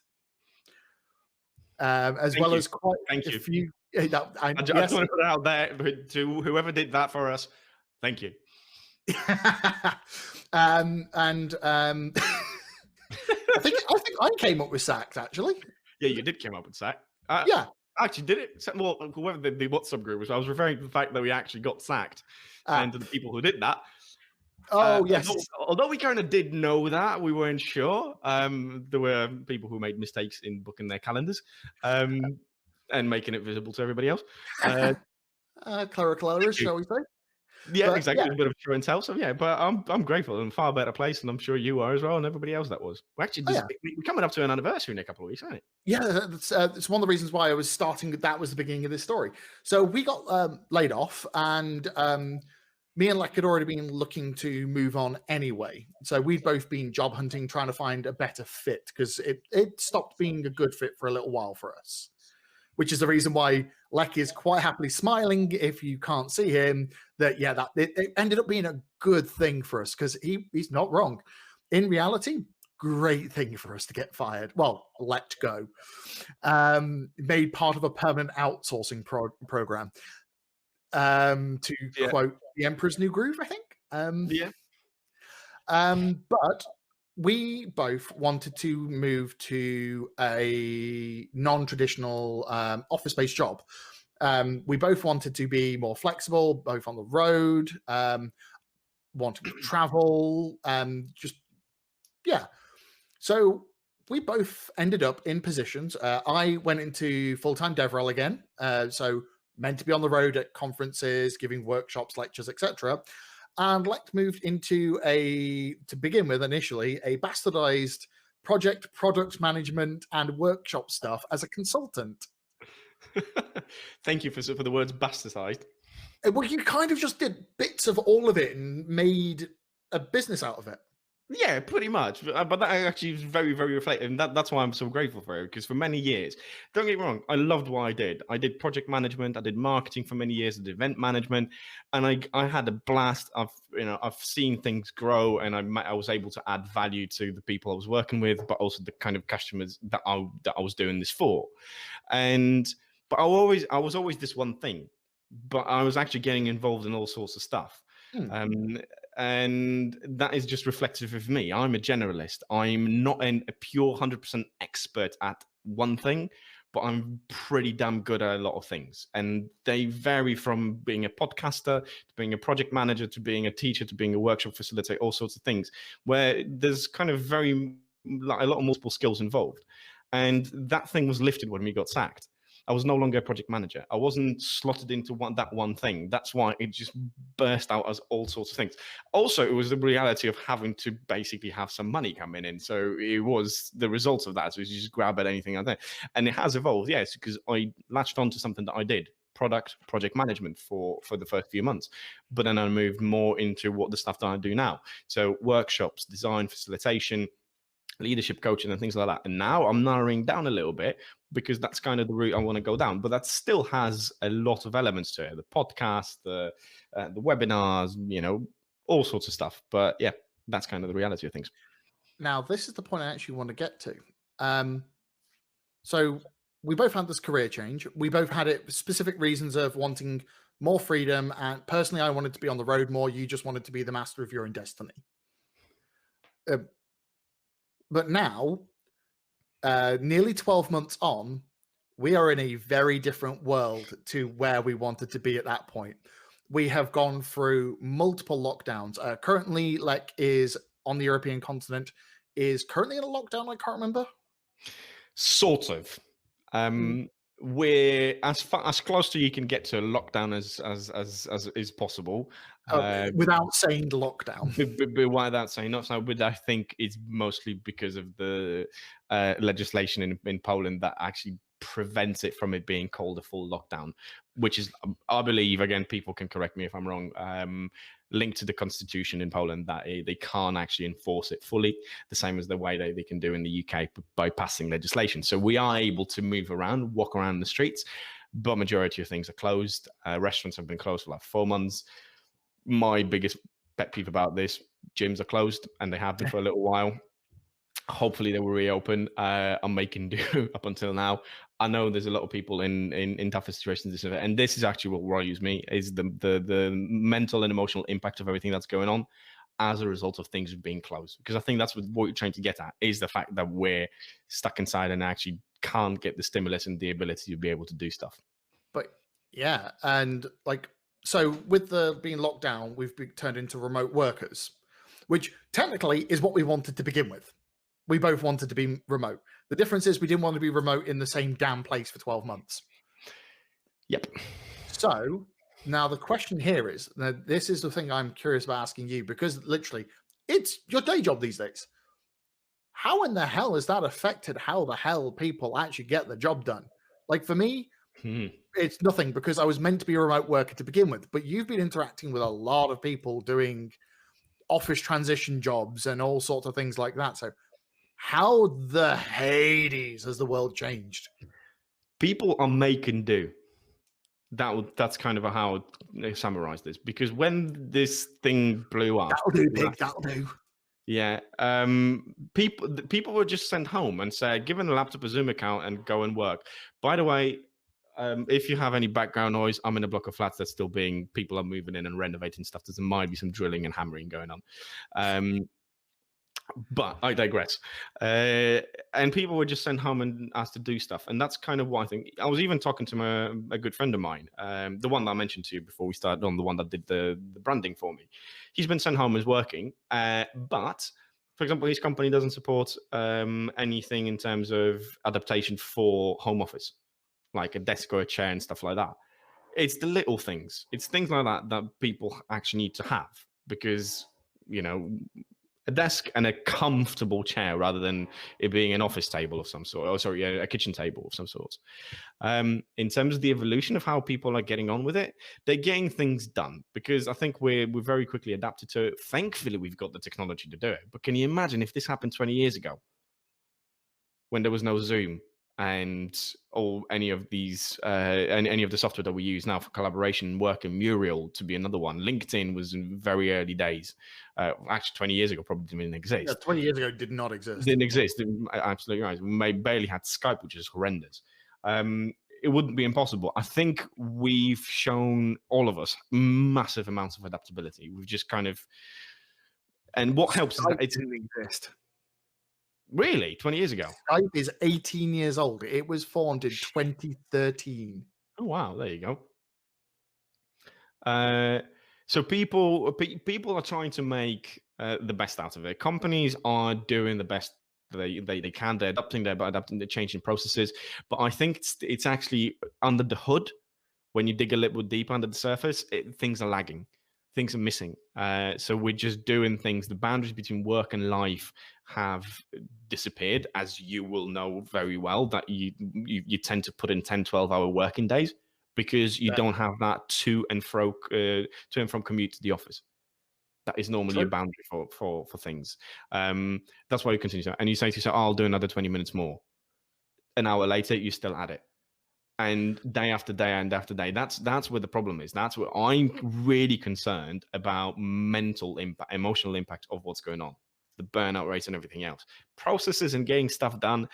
As well as quite a few. I just want to put it out there to whoever did that for us. Thank you. I think I came up with sacked, actually. Yeah, you did come up with sack. Yeah. Actually, did it? Well, whoever the WhatsApp group was, I was referring to the fact that we actually got sacked. And to the people who did that. Oh yes. Although we kind of did know that, we weren't sure. There were people who made mistakes in booking their calendars and making it visible to everybody else. Clerical errors, shall we say? Yeah, But yeah, exactly. A bit of show and tell. So yeah, but I'm grateful. I'm far better place, and I'm sure you are as well, and everybody else that was. We're actually oh, yeah. we're coming up to an anniversary in a couple of weeks, isn't it? Yeah, it's one of the reasons why I was starting. That was the beginning of this story. So we got laid off, and me and Lech had already been looking to move on anyway. So we'd both been job hunting, trying to find a better fit because it stopped being a good fit for a little while for us. Which is the reason why Lech is quite happily smiling if you can't see him. That it ended up being a good thing for us because he's not wrong. In reality, great thing for us to get fired. Well, let go. Made part of a permanent outsourcing program. To quote the Emperor's New Groove, I think. Yeah. But we both wanted to move to a non-traditional office-based job. We both wanted to be more flexible, both on the road, wanting to travel, So we both ended up in positions. I went into full-time DevRel again, so meant to be on the road at conferences, giving workshops, lectures, etc. And Lech moved into to begin with, initially, a bastardized product management and workshop stuff as a consultant. Thank you for the words bastardized. Well, you kind of just did bits of all of it and made a business out of it. Yeah, pretty much. But that actually is very, very reflective. And that's why I'm so grateful for it. Because for many years, don't get me wrong, I loved what I did. I did project management. I did marketing for many years. I did event management, and I had a blast. I've seen things grow, and I was able to add value to the people I was working with, but also the kind of customers that I was doing this for. But I was always this one thing. But I was actually getting involved in all sorts of stuff. And that is just reflective of me. I'm a generalist. I'm not a pure 100% expert at one thing, but I'm pretty damn good at a lot of things. And they vary from being a podcaster to being a project manager to being a teacher to being a workshop facilitator, all sorts of things, where there's kind of a lot of multiple skills involved. And that thing was lifted when we got sacked. I was no longer a project manager. I wasn't slotted into that one thing. That's why it just burst out as all sorts of things. Also, it was the reality of having to basically have some money coming in. So it was the result of that. So you just grab at anything out there. And it has evolved, yes, because I latched on to something that I did. Project management for the first few months, but then I moved more into what the stuff that I do now. So workshops, design, facilitation, leadership coaching and things like that. And now I'm narrowing down a little bit because that's kind of the route I want to go down. But that still has a lot of elements to it: the podcast, the webinars, all sorts of stuff. But yeah, that's kind of the reality of things. Now, this is the point I actually want to get to. So we both had this career change. We both had it specific reasons of wanting more freedom. And personally, I wanted to be on the road more. You just wanted to be the master of your own destiny. But now, nearly 12 months on, we are in a very different world to where we wanted to be at that point. We have gone through multiple lockdowns. Currently, Lech is on the European continent, is currently in a lockdown, I can't remember. Sort of. We're as close to you can get to a lockdown as is possible. Without saying lockdown. But without saying not so, but I think it's mostly because of the legislation in Poland that actually prevents it from it being called a full lockdown, which is, I believe, again, people can correct me if I'm wrong, linked to the constitution in Poland, that they can't actually enforce it fully, the same as the way they can do in the UK by passing legislation. So we are able to move around, walk around the streets, but majority of things are closed. Restaurants have been closed for like 4 months. My biggest pet peeve about this: gyms are closed, and they have been for a little while. Hopefully they will reopen. I'm making do up until now. I know there's a lot of people in tougher situations, and this is actually what worries me: is the mental and emotional impact of everything that's going on as a result of things being closed. Because I think that's what you're trying to get at, is the fact that we're stuck inside and actually can't get the stimulus and the ability to be able to do stuff. But yeah, and like So with the being locked down, we've been turned into remote workers, which technically is what we wanted to begin with. We both wanted to be remote. The difference is we didn't want to be remote in the same damn place for 12 months. Yep. So now the question here is, now this is the thing I'm curious about asking you, because literally it's your day job these days. How in the hell has that affected how the hell people actually get the job done? Like for me, it's nothing, because I was meant to be a remote worker to begin with, but you've been interacting with a lot of people doing office transition jobs and all sorts of things like that. So how the Hades has the world changed? People are making do. That's kind of how they summarize this, because when this thing blew up, That'll do, pig. That'll do. Yeah, people were just sent home and said, given a laptop, a Zoom account, and go and work. By the way, if you have any background noise, I'm in a block of flats that's still being, people are moving in and renovating stuff. There might be some drilling and hammering going on. But I digress. And people were just sent home and asked to do stuff. And that's kind of what I think. I was even talking to a good friend of mine, the one that I mentioned to you before we started on, the one that did the branding for me. He's been sent home as working. But, for example, his company doesn't support anything in terms of adaptation for home office, like a desk or a chair and stuff like that. It's the little things. It's things like that that people actually need to have, because, you know, a desk and a comfortable chair rather than it being an office table of some sort, or sorry, a kitchen table of some sort. In terms of the evolution of how people are getting on with it, they're getting things done, because I think we're very quickly adapted to it. Thankfully, we've got the technology to do it. But can you imagine if this happened 20 years ago, when there was no Zoom and or any of these any of the software that we use now for collaboration, work, and Muriel to be another one? LinkedIn was in very early days. Actually, 20 years ago, probably didn't exist. Yeah, 20 years ago, did not exist. Didn't exist. Absolutely right. We barely had Skype, which is horrendous. It wouldn't be impossible. I think we've shown, all of us, massive amounts of adaptability. We've just kind of, and what helps is that it didn't exist. Really? 20 years ago? Skype is 18 years old. It was formed in 2013. Oh, wow. There you go. So people are trying to make the best out of it. Companies are doing the best they can. They're adapting, they're changing processes. But I think it's actually under the hood, when you dig a little deeper under the surface, things are lagging. Things are missing. So we're just doing things. The boundaries between work and life have disappeared, as you will know very well, that you tend to put in 10, 12-hour working days, because you don't have that to and from commute to the office. That is normally a boundary for things. That's why you continue to, and you say to yourself, I'll do another 20 minutes more. An hour later, you're still at it. And day after day and after day, that's where the problem is. That's where I'm really concerned about mental impact, emotional impact of what's going on, the burnout rates and everything else. Processes and getting stuff done.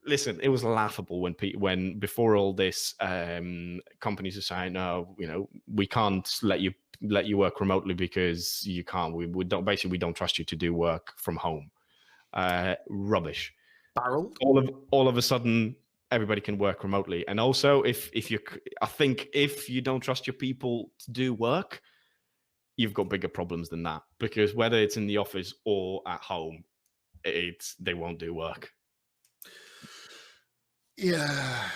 Listen, it was laughable when before all this, companies are saying, no, we can't let you work remotely because you can't. We don't trust you to do work from home. Rubbish. Barrel. All of a sudden, everybody can work remotely. And also, I think if you don't trust your people to do work, you've got bigger problems than that, because whether it's in the office or at home, they won't do work. Yeah,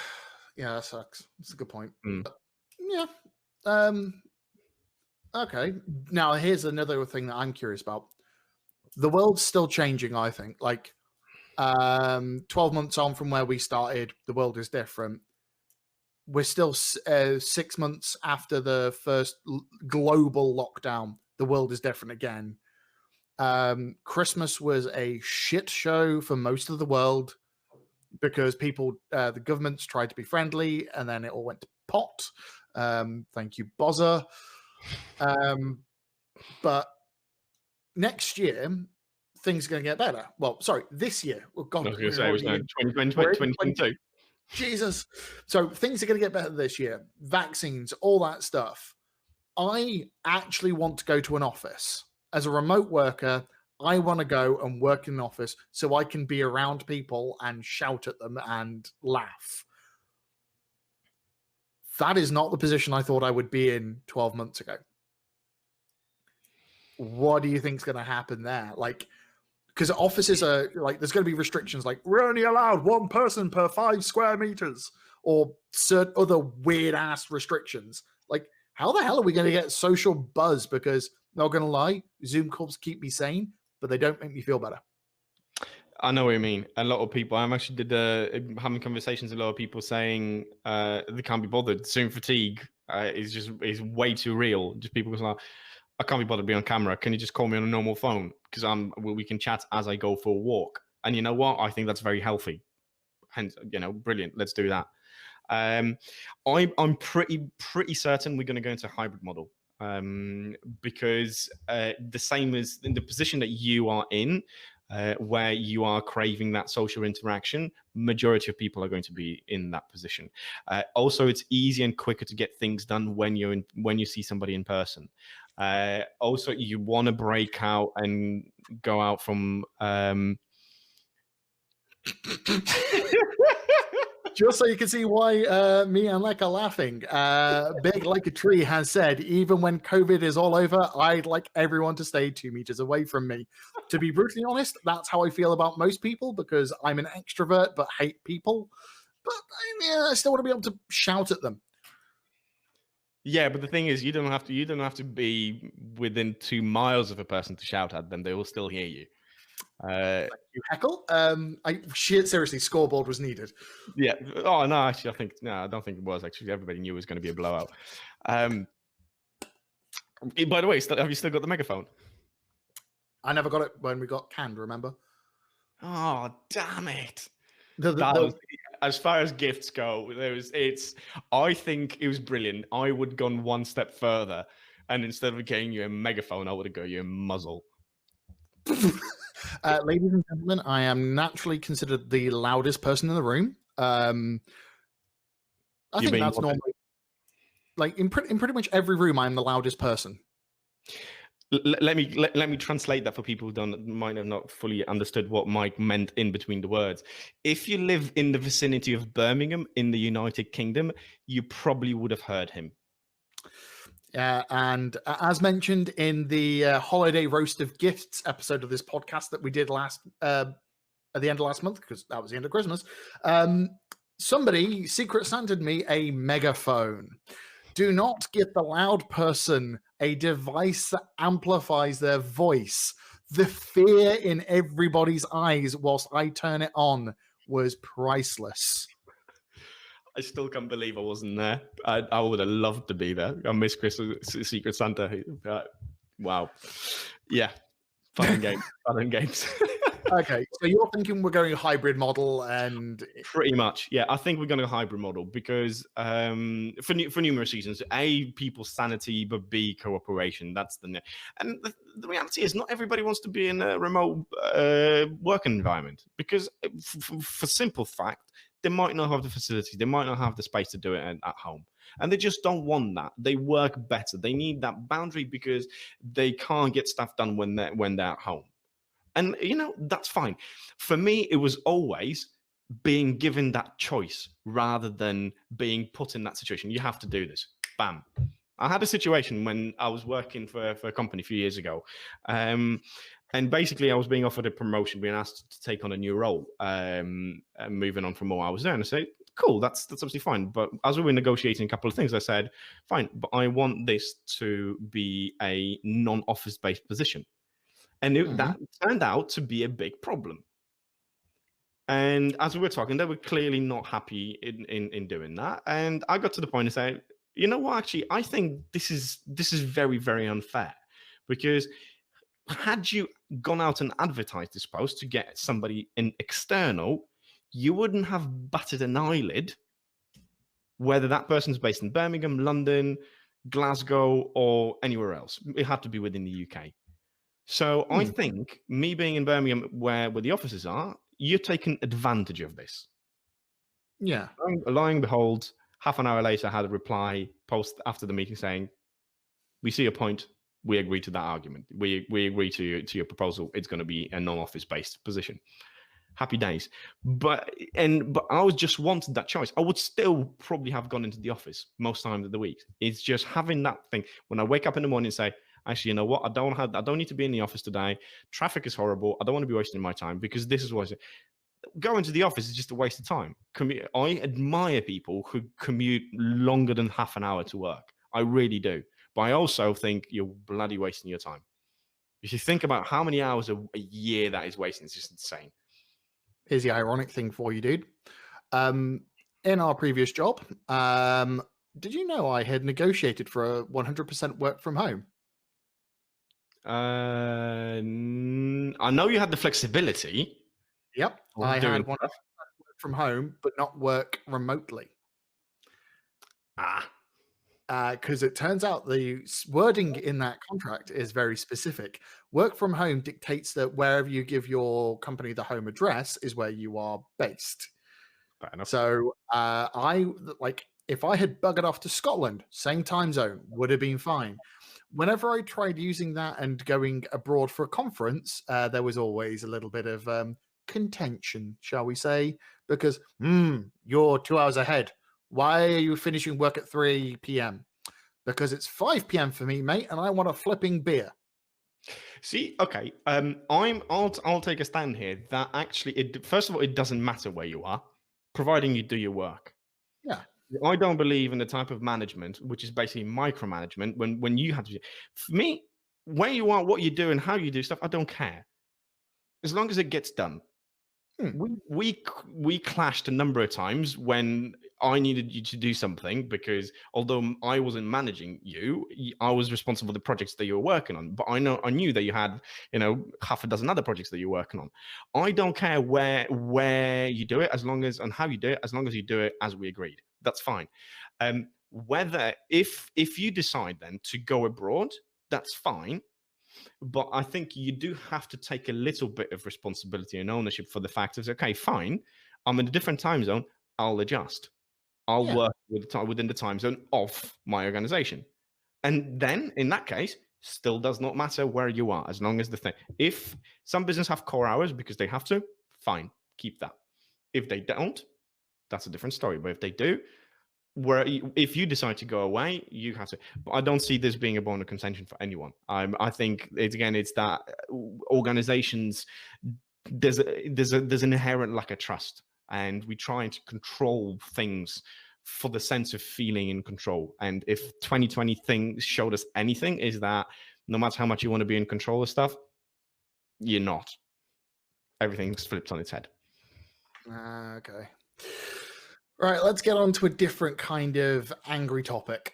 that sucks. That's a good point. Yeah. Okay. Now here's another thing that I'm curious about. The world's still changing, I think. Like 12 months on from where we started, the world is different. We're still 6 months after the first global lockdown. The world is different again. Christmas was a shit show for most of the world, because people, the governments tried to be friendly, and then it all went to pot. Thank you, Bozza. But next year, things are going to get better. Well, sorry, this year. Oh, God, I was going to say, it was 2022. Jesus. So things are going to get better this year. Vaccines, all that stuff. I actually want to go to an office. As a remote worker, I want to go and work in an office so I can be around people and shout at them and laugh. That is not the position I thought I would be in 12 months ago. What do you think is going to happen there? Like, because offices are like, there's going to be restrictions like we're only allowed one person per 5 square meters or certain other weird ass restrictions. Like, how the hell are we going to get social buzz? Because, not going to lie, Zoom calls keep me sane, but they don't make me feel better. I know what you mean. A lot of people, I'm actually having conversations with a lot of people saying they can't be bothered. Zoom fatigue is way too real. Just people going like, I can't be bothered to be on camera. Can you just call me on a normal phone? Because we can chat as I go for a walk. And you know what? I think that's very healthy. Hence, brilliant. Let's do that. I'm pretty certain we're going to go into a hybrid model. Because the same as in the position that you are in, where you are craving that social interaction, majority of people are going to be in that position. Also, it's easier and quicker to get things done when you see somebody in person. Also, you want to break out and go out from. Just so you can see why me and Lech are laughing. Big Like a Tree has said, even when COVID is all over, I'd like everyone to stay 2 meters away from me. To be brutally honest, that's how I feel about most people because I'm an extrovert but hate people. But I still want to be able to shout at them. Yeah, but the thing is, you don't have to be within 2 miles of a person to shout at them. They will still hear you. Thank you, Heckle. Seriously, scoreboard was needed. Yeah. Oh no, actually, I don't think it was. Actually, everybody knew it was going to be a blowout. By the way, have you still got the megaphone? I never got it when we got canned. Remember? Oh, damn it! As far as gifts go, I think it was brilliant. I would have gone one step further, and instead of getting you a megaphone, I would have got you a muzzle. Ladies and gentlemen, I am naturally considered the loudest person in the room. I think that's normally like in pretty much every room. I'm the loudest person. Let me translate that for people who might have not fully understood what Mike meant in between the words. If you live in the vicinity of Birmingham in the United Kingdom, you probably would have heard him. And as mentioned in the holiday roast of gifts episode of this podcast that we did at the end of last month, because that was the end of Christmas, somebody Secret Santa'd me a megaphone. Do not give the loud person a device that amplifies their voice. The fear in everybody's eyes whilst I turn it on was priceless. I still can't believe I wasn't there. I would have loved to be there. I miss Secret Santa. Wow. Yeah. Fun and games. Fun and games. Okay, so you're thinking we're going a hybrid model, and pretty much, yeah. I think we're going to hybrid model because for numerous reasons: A, people's sanity, but B, cooperation. That's and the reality is, not everybody wants to be in a remote working environment because, for simple fact, they might not have the facility, they might not have the space to do it at home, and they just don't want that. They work better. They need that boundary because they can't get stuff done when they're at home. And, that's fine. For me, it was always being given that choice rather than being put in that situation. You have to do this. Bam. I had a situation when I was working for a company a few years ago. And basically, I was being offered a promotion, being asked to take on a new role, moving on from what I was doing. And I said, cool, that's absolutely fine. But as we were negotiating a couple of things, I said, fine, but I want this to be a non-office-based position. And that turned out to be a big problem. And as we were talking, they were clearly not happy in doing that. And I got to the point of saying, you know what, actually, I think this is very, very unfair. Because had you gone out and advertised this post to get somebody external, you wouldn't have batted an eyelid whether that person's based in Birmingham, London, Glasgow, or anywhere else. It had to be within the UK. So I think me being in Birmingham, where the offices are, you're taking advantage of this. Yeah. Lo and behold, half an hour later, I had a reply post after the meeting saying, "We see your point. We agree to that argument. We agree to your proposal. It's going to be a non-office based position." Happy days. But I was just wanted that choice. I would still probably have gone into the office most times of the week. It's just having that thing when I wake up in the morning and say, actually, you know what? I don't need to be in the office today. Traffic is horrible. I don't want to be wasting my time because this is what going to the office is just a waste of time. I admire people who commute longer than half an hour to work. I really do. But I also think you're bloody wasting your time. If you think about how many hours a year that is wasting, it's just insane. Here's the ironic thing for you, dude. In our previous job, did you know I had negotiated for a 100% work from home? I know you had the flexibility. Yep, I had 100% work from home, but not work remotely. Because it turns out the wording in that contract is very specific. Work from home dictates that wherever you give your company the home address is where you are based. Fair enough. So if I had buggered off to Scotland, same time zone, would have been fine. Whenever I tried using that and going abroad for a conference, there was always a little bit of contention, shall we say, because you're 2 hours ahead. Why are you finishing work at 3 p.m.? Because it's 5 p.m. for me, mate, and I want a flipping beer. See, okay, I'll take a stand here that actually, first of all, it doesn't matter where you are, providing you do your work. Yeah. I don't believe in the type of management, which is basically micromanagement, when you have to. For me, where you are, what you do, and how you do stuff, I don't care. As long as it gets done. We clashed a number of times when I needed you to do something because although I wasn't managing you, I was responsible for the projects that you were working on. But I knew that you had, half a dozen other projects that you're working on. I don't care where you do it and how you do it, as long as you do it as we agreed. That's fine. Whether if you decide then to go abroad, that's fine. But I think you do have to take a little bit of responsibility and ownership for the fact of, okay, fine, I'm in a different time zone, I'll adjust. I'll work within the time zone of my organization. And then, in that case, still does not matter where you are, as long as the thing. If some business have core hours because they have to, fine, keep that. If they don't, that's a different story. But if they do, if you decide to go away, you have to. But I don't see this being a bone of contention for anyone. I think it's that organizations there's an inherent lack of trust, and we try to control things for the sense of feeling in control. And if 2020 things showed us anything, is that no matter how much you want to be in control of stuff, you're not. Everything's flipped on its head. Okay. Right, let's get on to a different kind of angry topic.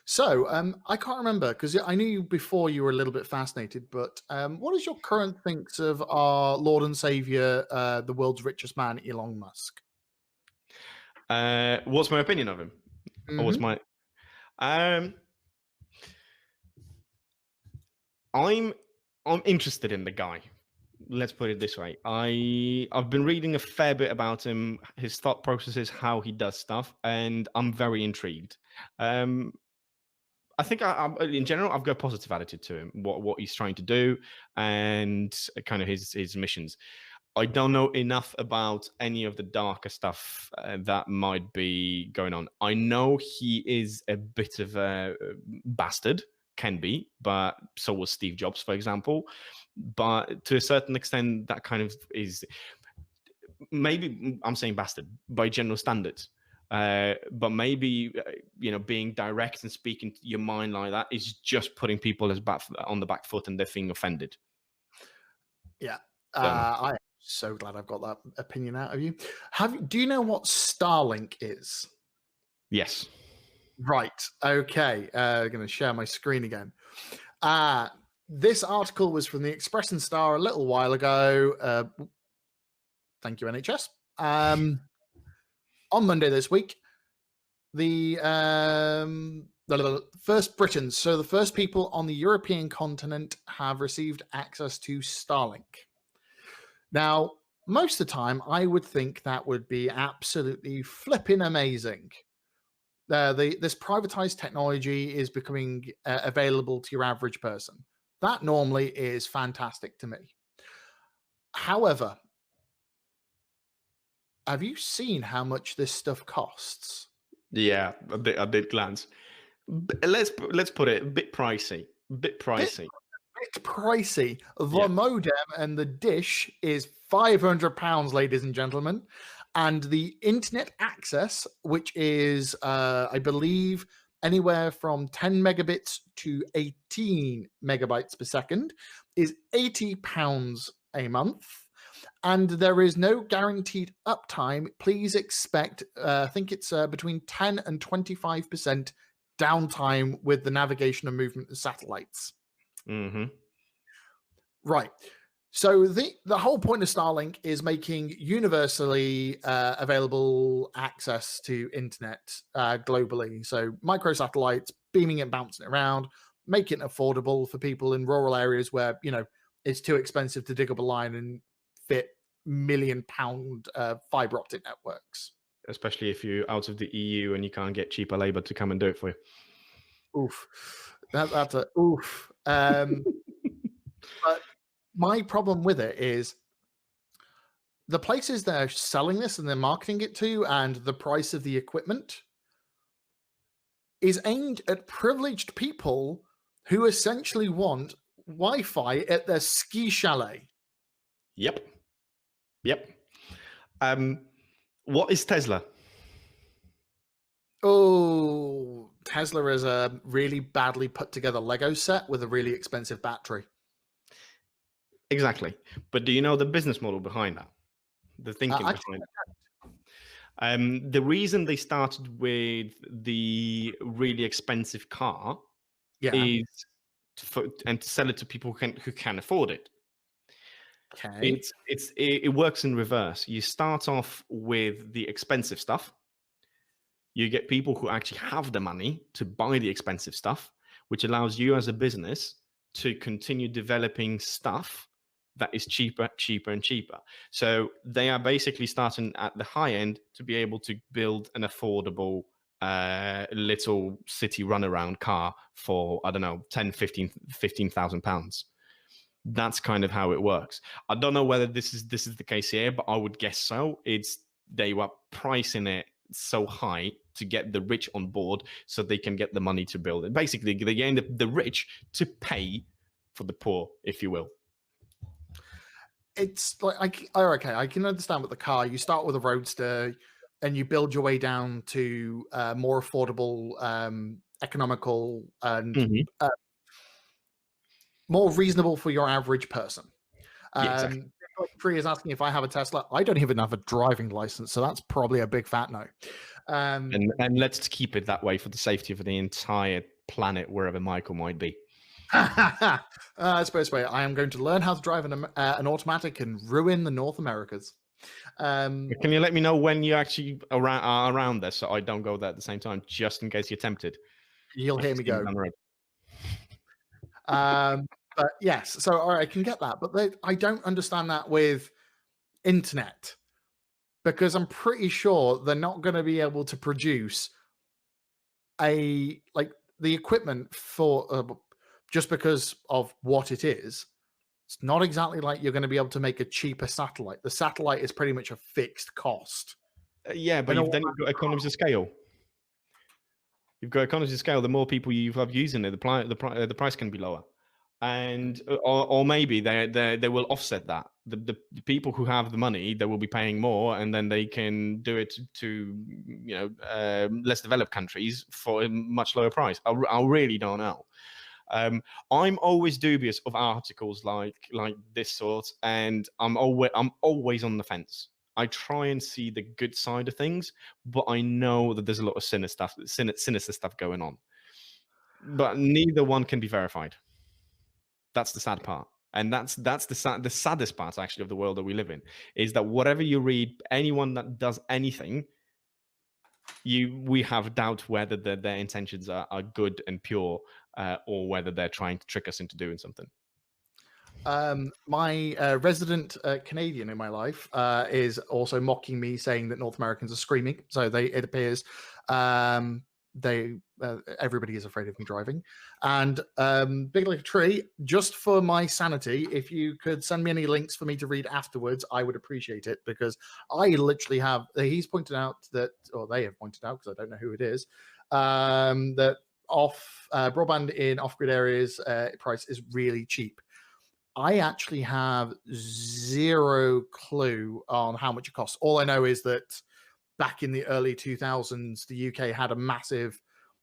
So, I can't remember because I knew you before you were a little bit fascinated, but what is your current thinks of our Lord and Savior, the world's richest man, Elon Musk? What's my opinion of him? Or what's my... I'm interested in the guy. Let's put it this way. I've been reading a fair bit about him, his thought processes, how he does stuff, and I'm very intrigued. I think in general, I've got a positive attitude to him, what he's trying to do, and kind of his missions. I don't know enough about any of the darker stuff that might be going on. I know he is a bit of a bastard, can be, but so was Steve Jobs, for example. But to a certain extent, that kind of is, maybe I'm saying bastard by general standards. But maybe being direct and speaking your mind like that is just putting people on the back foot and they're feeling offended. Yeah, I'm so glad I've got that opinion out of you. Do you know what Starlink is? Yes. Right. Okay. Going to share my screen again. This article was from the Express and Star a little while ago. Thank you, NHS. On Monday this week, the first Britons, so the first people on the European continent, have received access to Starlink. Now, most of the time, I would think that would be absolutely flipping amazing. This privatized technology is becoming available to your average person. That normally is fantastic to me. However, have you seen how much this stuff costs? Yeah, I did glance. Let's put it a bit pricey. Bit Bit, pricey. bit pricey. The Yeah. modem and the dish is £500, ladies and gentlemen. And the internet access, which is, I believe, anywhere from 10 megabits to 18 megabytes per second, is £80 a month. And there is no guaranteed uptime. Please expect, I think it's between 10 and 25% downtime with the navigation and movement of satellites. Mm-hmm. Right. So the whole point of Starlink is making universally available access to internet globally. So microsatellites, beaming it, bouncing it around, making it affordable for people in rural areas where, it's too expensive to dig up a line and fit £1 million fiber optic networks. Especially if you're out of the EU and you can't get cheaper labor to come and do it for you. Oof. That's a oof. But my problem with it is the places they're selling this and they're marketing it to, and the price of the equipment is aimed at privileged people who essentially want Wi-Fi at their ski chalet. Yep. What is Tesla? Oh, Tesla is a really badly put together Lego set with a really expensive battery. Exactly. But do you know the business model behind that? The thinking behind it? The reason they started with the really expensive car is to sell it to people who can afford it. Okay. It works in reverse. You start off with the expensive stuff. You get people who actually have the money to buy the expensive stuff, which allows you as a business to continue developing stuff that is cheaper, and cheaper. So they are basically starting at the high end to be able to build an affordable little city runaround car for, I don't know, 10, 15,000 pounds. That's kind of how it works. I don't know whether this is the case here, but I would guess so. They were pricing it so high to get the rich on board so they can get the money to build it. Basically, they get the rich to pay for the poor, if you will. It's like, okay, I can understand with the car. You start with a roadster and you build your way down to more affordable, economical, and more reasonable for your average person. Yeah, exactly. Free is asking if I have a Tesla. I don't even have a driving license, so that's probably a big fat no. And let's keep it that way for the safety of the entire planet, wherever Michael might be. I suppose I am going to learn how to drive an automatic and ruin the North Americas. Can you let me know when you actually are around there so I don't go there at the same time, just in case you're tempted? You'll hear me go. But yes, so all right, I can get that, but I don't understand that with internet, because I'm pretty sure they're not going to be able to produce the equipment for just because of what it is. It's not exactly like you're going to be able to make a cheaper satellite. The satellite is pretty much a fixed cost. But you've got economies of scale. You've got economies of scale. The more people you have using it, the price can be lower, and or maybe they will offset that. The people who have the money, they will be paying more, and then they can do it to less developed countries for a much lower price. I really don't know. I'm always dubious of articles like this sort, and I'm always on the fence. I try and see the good side of things, but I know that there's a lot of sinister stuff going on. But neither one can be verified. That's the sad part, and that's the saddest part actually of the world that we live in, is that whatever you read, anyone that does anything, we have doubt whether their intentions are good and pure, or whether they're trying to trick us into doing something. My resident Canadian in my life is also mocking me, saying that North Americans are screaming. So it appears everybody is afraid of me driving. And Big Like a Tree, just for my sanity, if you could send me any links for me to read afterwards, I would appreciate it, because I literally have. He's pointed out that, or they have pointed out, because I don't know who it is, that broadband in off-grid areas price is really cheap. I actually have zero clue on how much it costs. All I know is that back in the early 2000s, the UK had a massive,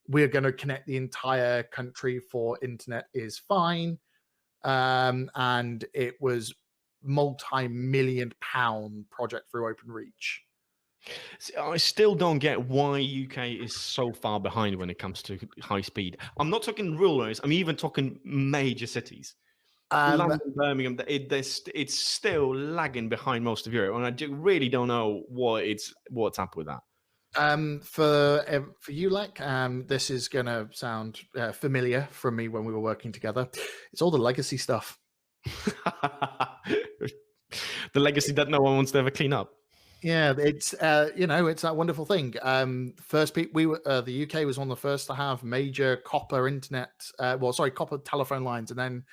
we're going to connect the entire country for internet is fine. And it was multi-million pound project through Openreach. See, I still don't get why UK is so far behind when it comes to high speed. I'm not talking rural areas. I'm even talking major cities. London, Birmingham, it's still lagging behind most of Europe, and I really don't know what's up with that. For you, Lech, this is going to sound familiar from me when we were working together. It's all the legacy stuff. The legacy that no one wants to ever clean up. Yeah, it's it's that wonderful thing. The UK was one of the first to have major copper internet, copper telephone lines, and then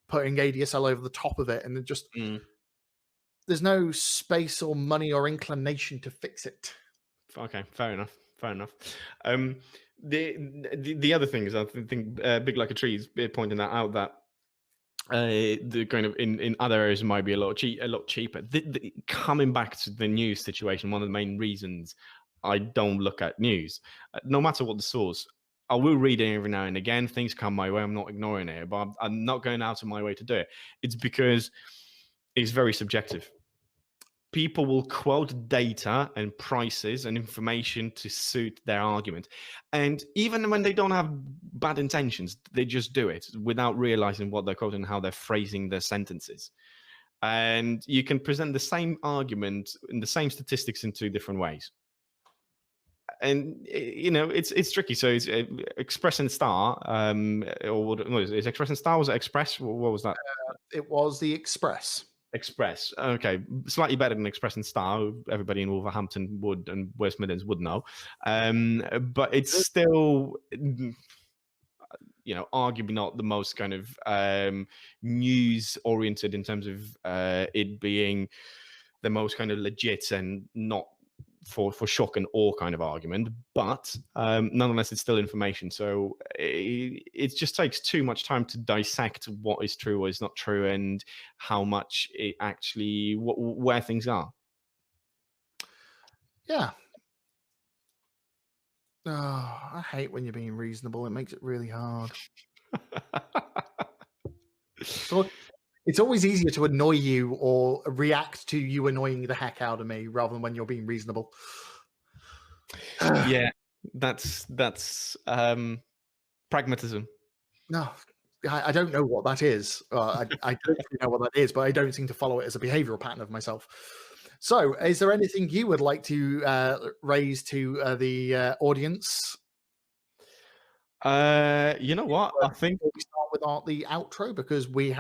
putting ADSL over the top of it, and it just there's no space or money or inclination to fix it. Okay, fair enough. The other thing is, I think Big Like a Tree is pointing that out, that the kind of in other areas it might be a lot cheaper. Coming back to the news situation, one of the main reasons I don't look at news, no matter what the source, I will read it every now and again. Things come my way, I'm not ignoring it, but I'm not going out of my way to do it. It's because it's very subjective. People will quote data and prices and information to suit their argument. And even when they don't have bad intentions, they just do it without realizing what they're quoting and how they're phrasing their sentences. And you can present the same argument and the same statistics in two different ways. And it's tricky. So it's Express and Star, or what is it? Express and Star? Was it Express? What was that? It was the Express. Express. Okay, slightly better than Express and Star. Everybody in Wolverhampton would, and West Midlands would know. But it's still, arguably not the most kind of news oriented in terms of it being the most kind of legit and not for shock and awe kind of argument, but nonetheless it's still information. So it just takes too much time to dissect what is true, what is not true, and how much it actually where things are. Yeah. Oh, I hate when you're being reasonable. It makes it really hard. So it's always easier to annoy you or react to you annoying the heck out of me rather than when you're being reasonable. Yeah, that's pragmatism. No, I don't know what that is. I don't know what that is, but I don't seem to follow it as a behavioral pattern of myself. So, is there anything you would like to raise to the audience? You know what? I think we start with the outro, because we've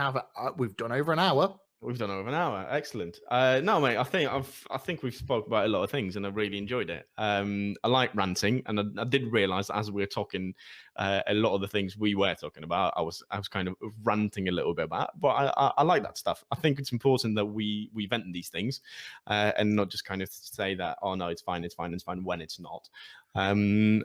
done over an hour. We've done over an hour. Excellent. No, mate. I think we've spoke about a lot of things, and I really enjoyed it. I like ranting, and I did realize that as we were talking, a lot of the things we were talking about, I was kind of ranting a little bit about. But I like that stuff. I think it's important that we vent these things, and not just kind of say that, oh no, it's fine when it's not. And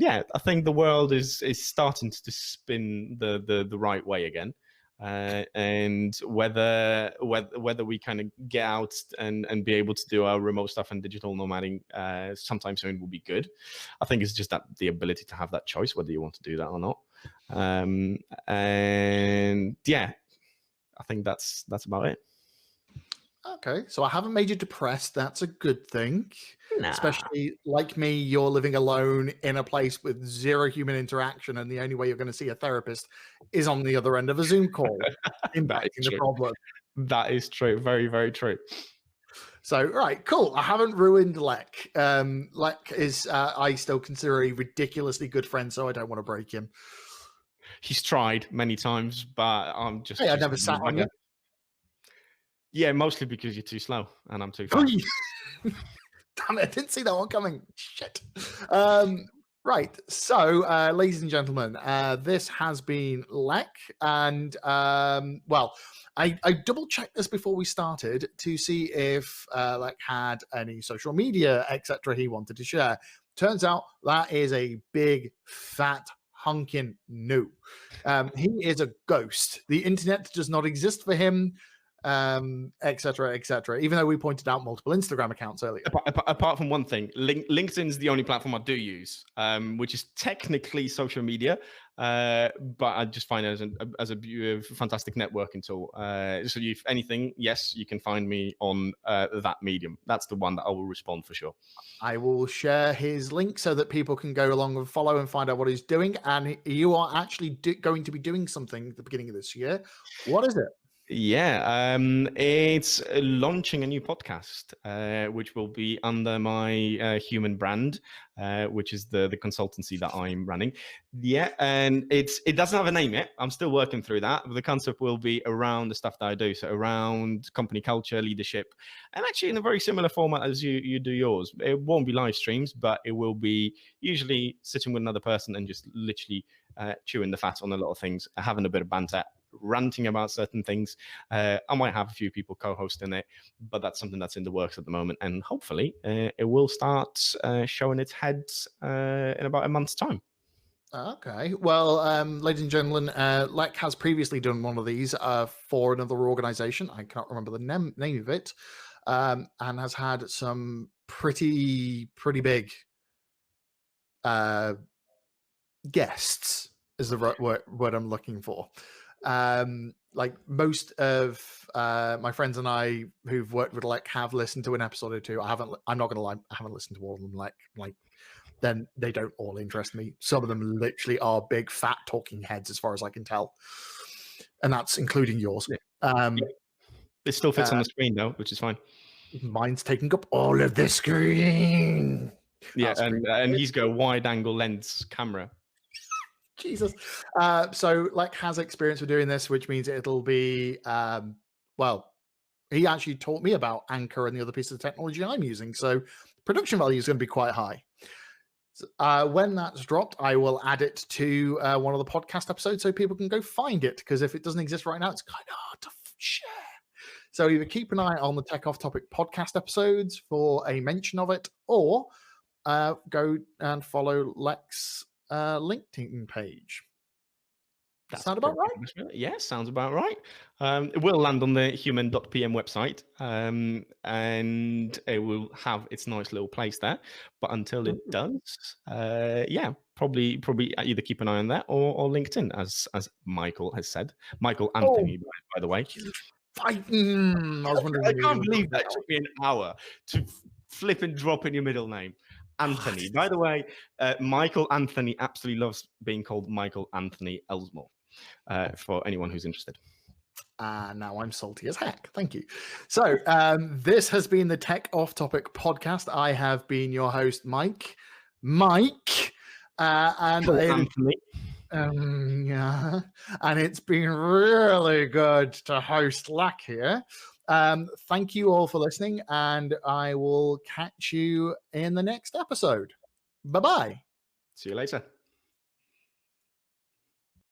yeah, I think the world is starting to spin the right way again. And whether we kind of get out and be able to do our remote stuff and digital nomading sometime soon will be good. I think it's just that the ability to have that choice, whether you want to do that or not. And yeah, I think that's about it. Okay, so I haven't made you depressed. That's a good thing. Nah. Especially like me, you're living alone in a place with zero human interaction, and the only way you're going to see a therapist is on the other end of a Zoom call, impacting the problem. That is true. Very, very true. So, right, cool. I haven't ruined Lech. Lech is, I still consider a ridiculously good friend, so I don't want to break him. He's tried many times, but I'm just... Hey, I never sat on you. Yeah, mostly because you're too slow and I'm too fast. Damn it, I didn't see that one coming. Shit. Right. So, ladies and gentlemen, this has been Lech. And, well, I double checked this before we started to see if Lech had any social media, etc., he wanted to share. Turns out that is a big, fat, hunkin' no. He is a ghost. The internet does not exist for him, etc., etc., even though we pointed out multiple Instagram accounts earlier. Apart from one thing, LinkedIn is the only platform I do use, which is technically social media, but I just find it as a fantastic networking tool. So if anything, yes, you can find me on that medium. That's the one that I will respond for sure. I will share his link so that people can go along and follow and find out what he's doing. And you are actually going to be doing something at the beginning of this year. What is it? Yeah, it's launching a new podcast, which will be under my human brand, which is the consultancy that I'm running. Yeah, and it doesn't have a name yet. I'm still working through that. But the concept will be around the stuff that I do, so around company culture, leadership, and actually in a very similar format as you do yours. It won't be live streams, but it will be usually sitting with another person and just literally chewing the fat on a lot of things, having a bit of banter, ranting about certain things. I might have a few people co-hosting it, but that's something that's in the works at the moment, and hopefully it will start showing its head in about a month's time. Okay. Well, ladies and gentlemen, Lech has previously done one of these for another organization. I can't remember the name of it, and has had some pretty big guests, is the right word I'm looking for. Like most of my friends and I who've worked with Lech have listened to an episode or two. I'm not gonna lie, I haven't listened to all of them. Like then they don't all interest me. Some of them literally are big fat talking heads as far as I can tell, and that's including yours. It still fits on the screen though, which is fine. Mine's taking up all of the screen. Yeah, and he's got a wide angle lens camera. Jesus. So Lech has experience with doing this, which means it'll be well, he actually taught me about Anchor and the other pieces of technology I'm using. So production value is going to be quite high. So, when that's dropped, I will add it to one of the podcast episodes so people can go find it. Because if it doesn't exist right now, it's kind of hard to share. So either keep an eye on the Tech Off Topic podcast episodes for a mention of it, or go and follow Lech's LinkedIn page. That sound about right? Yeah, sounds about right. It will land on the human.pm website, and it will have its nice little place there. But until it does, yeah, probably either keep an eye on that or LinkedIn, as Michael has said. Michael Anthony, by the way. I was wondering. I can't believe that. It took me an hour to flip and drop in your middle name. Anthony. By the way, Michael Anthony absolutely loves being called Michael Anthony Elsmore, for anyone who's interested. Now I'm salty as heck. Thank you. So this has been the Tech Off Topic podcast. I have been your host, Mike, and Anthony. Yeah, and it's been really good to host Lech here. Thank you all for listening, and I will catch you in the next episode. Bye-bye. See you later.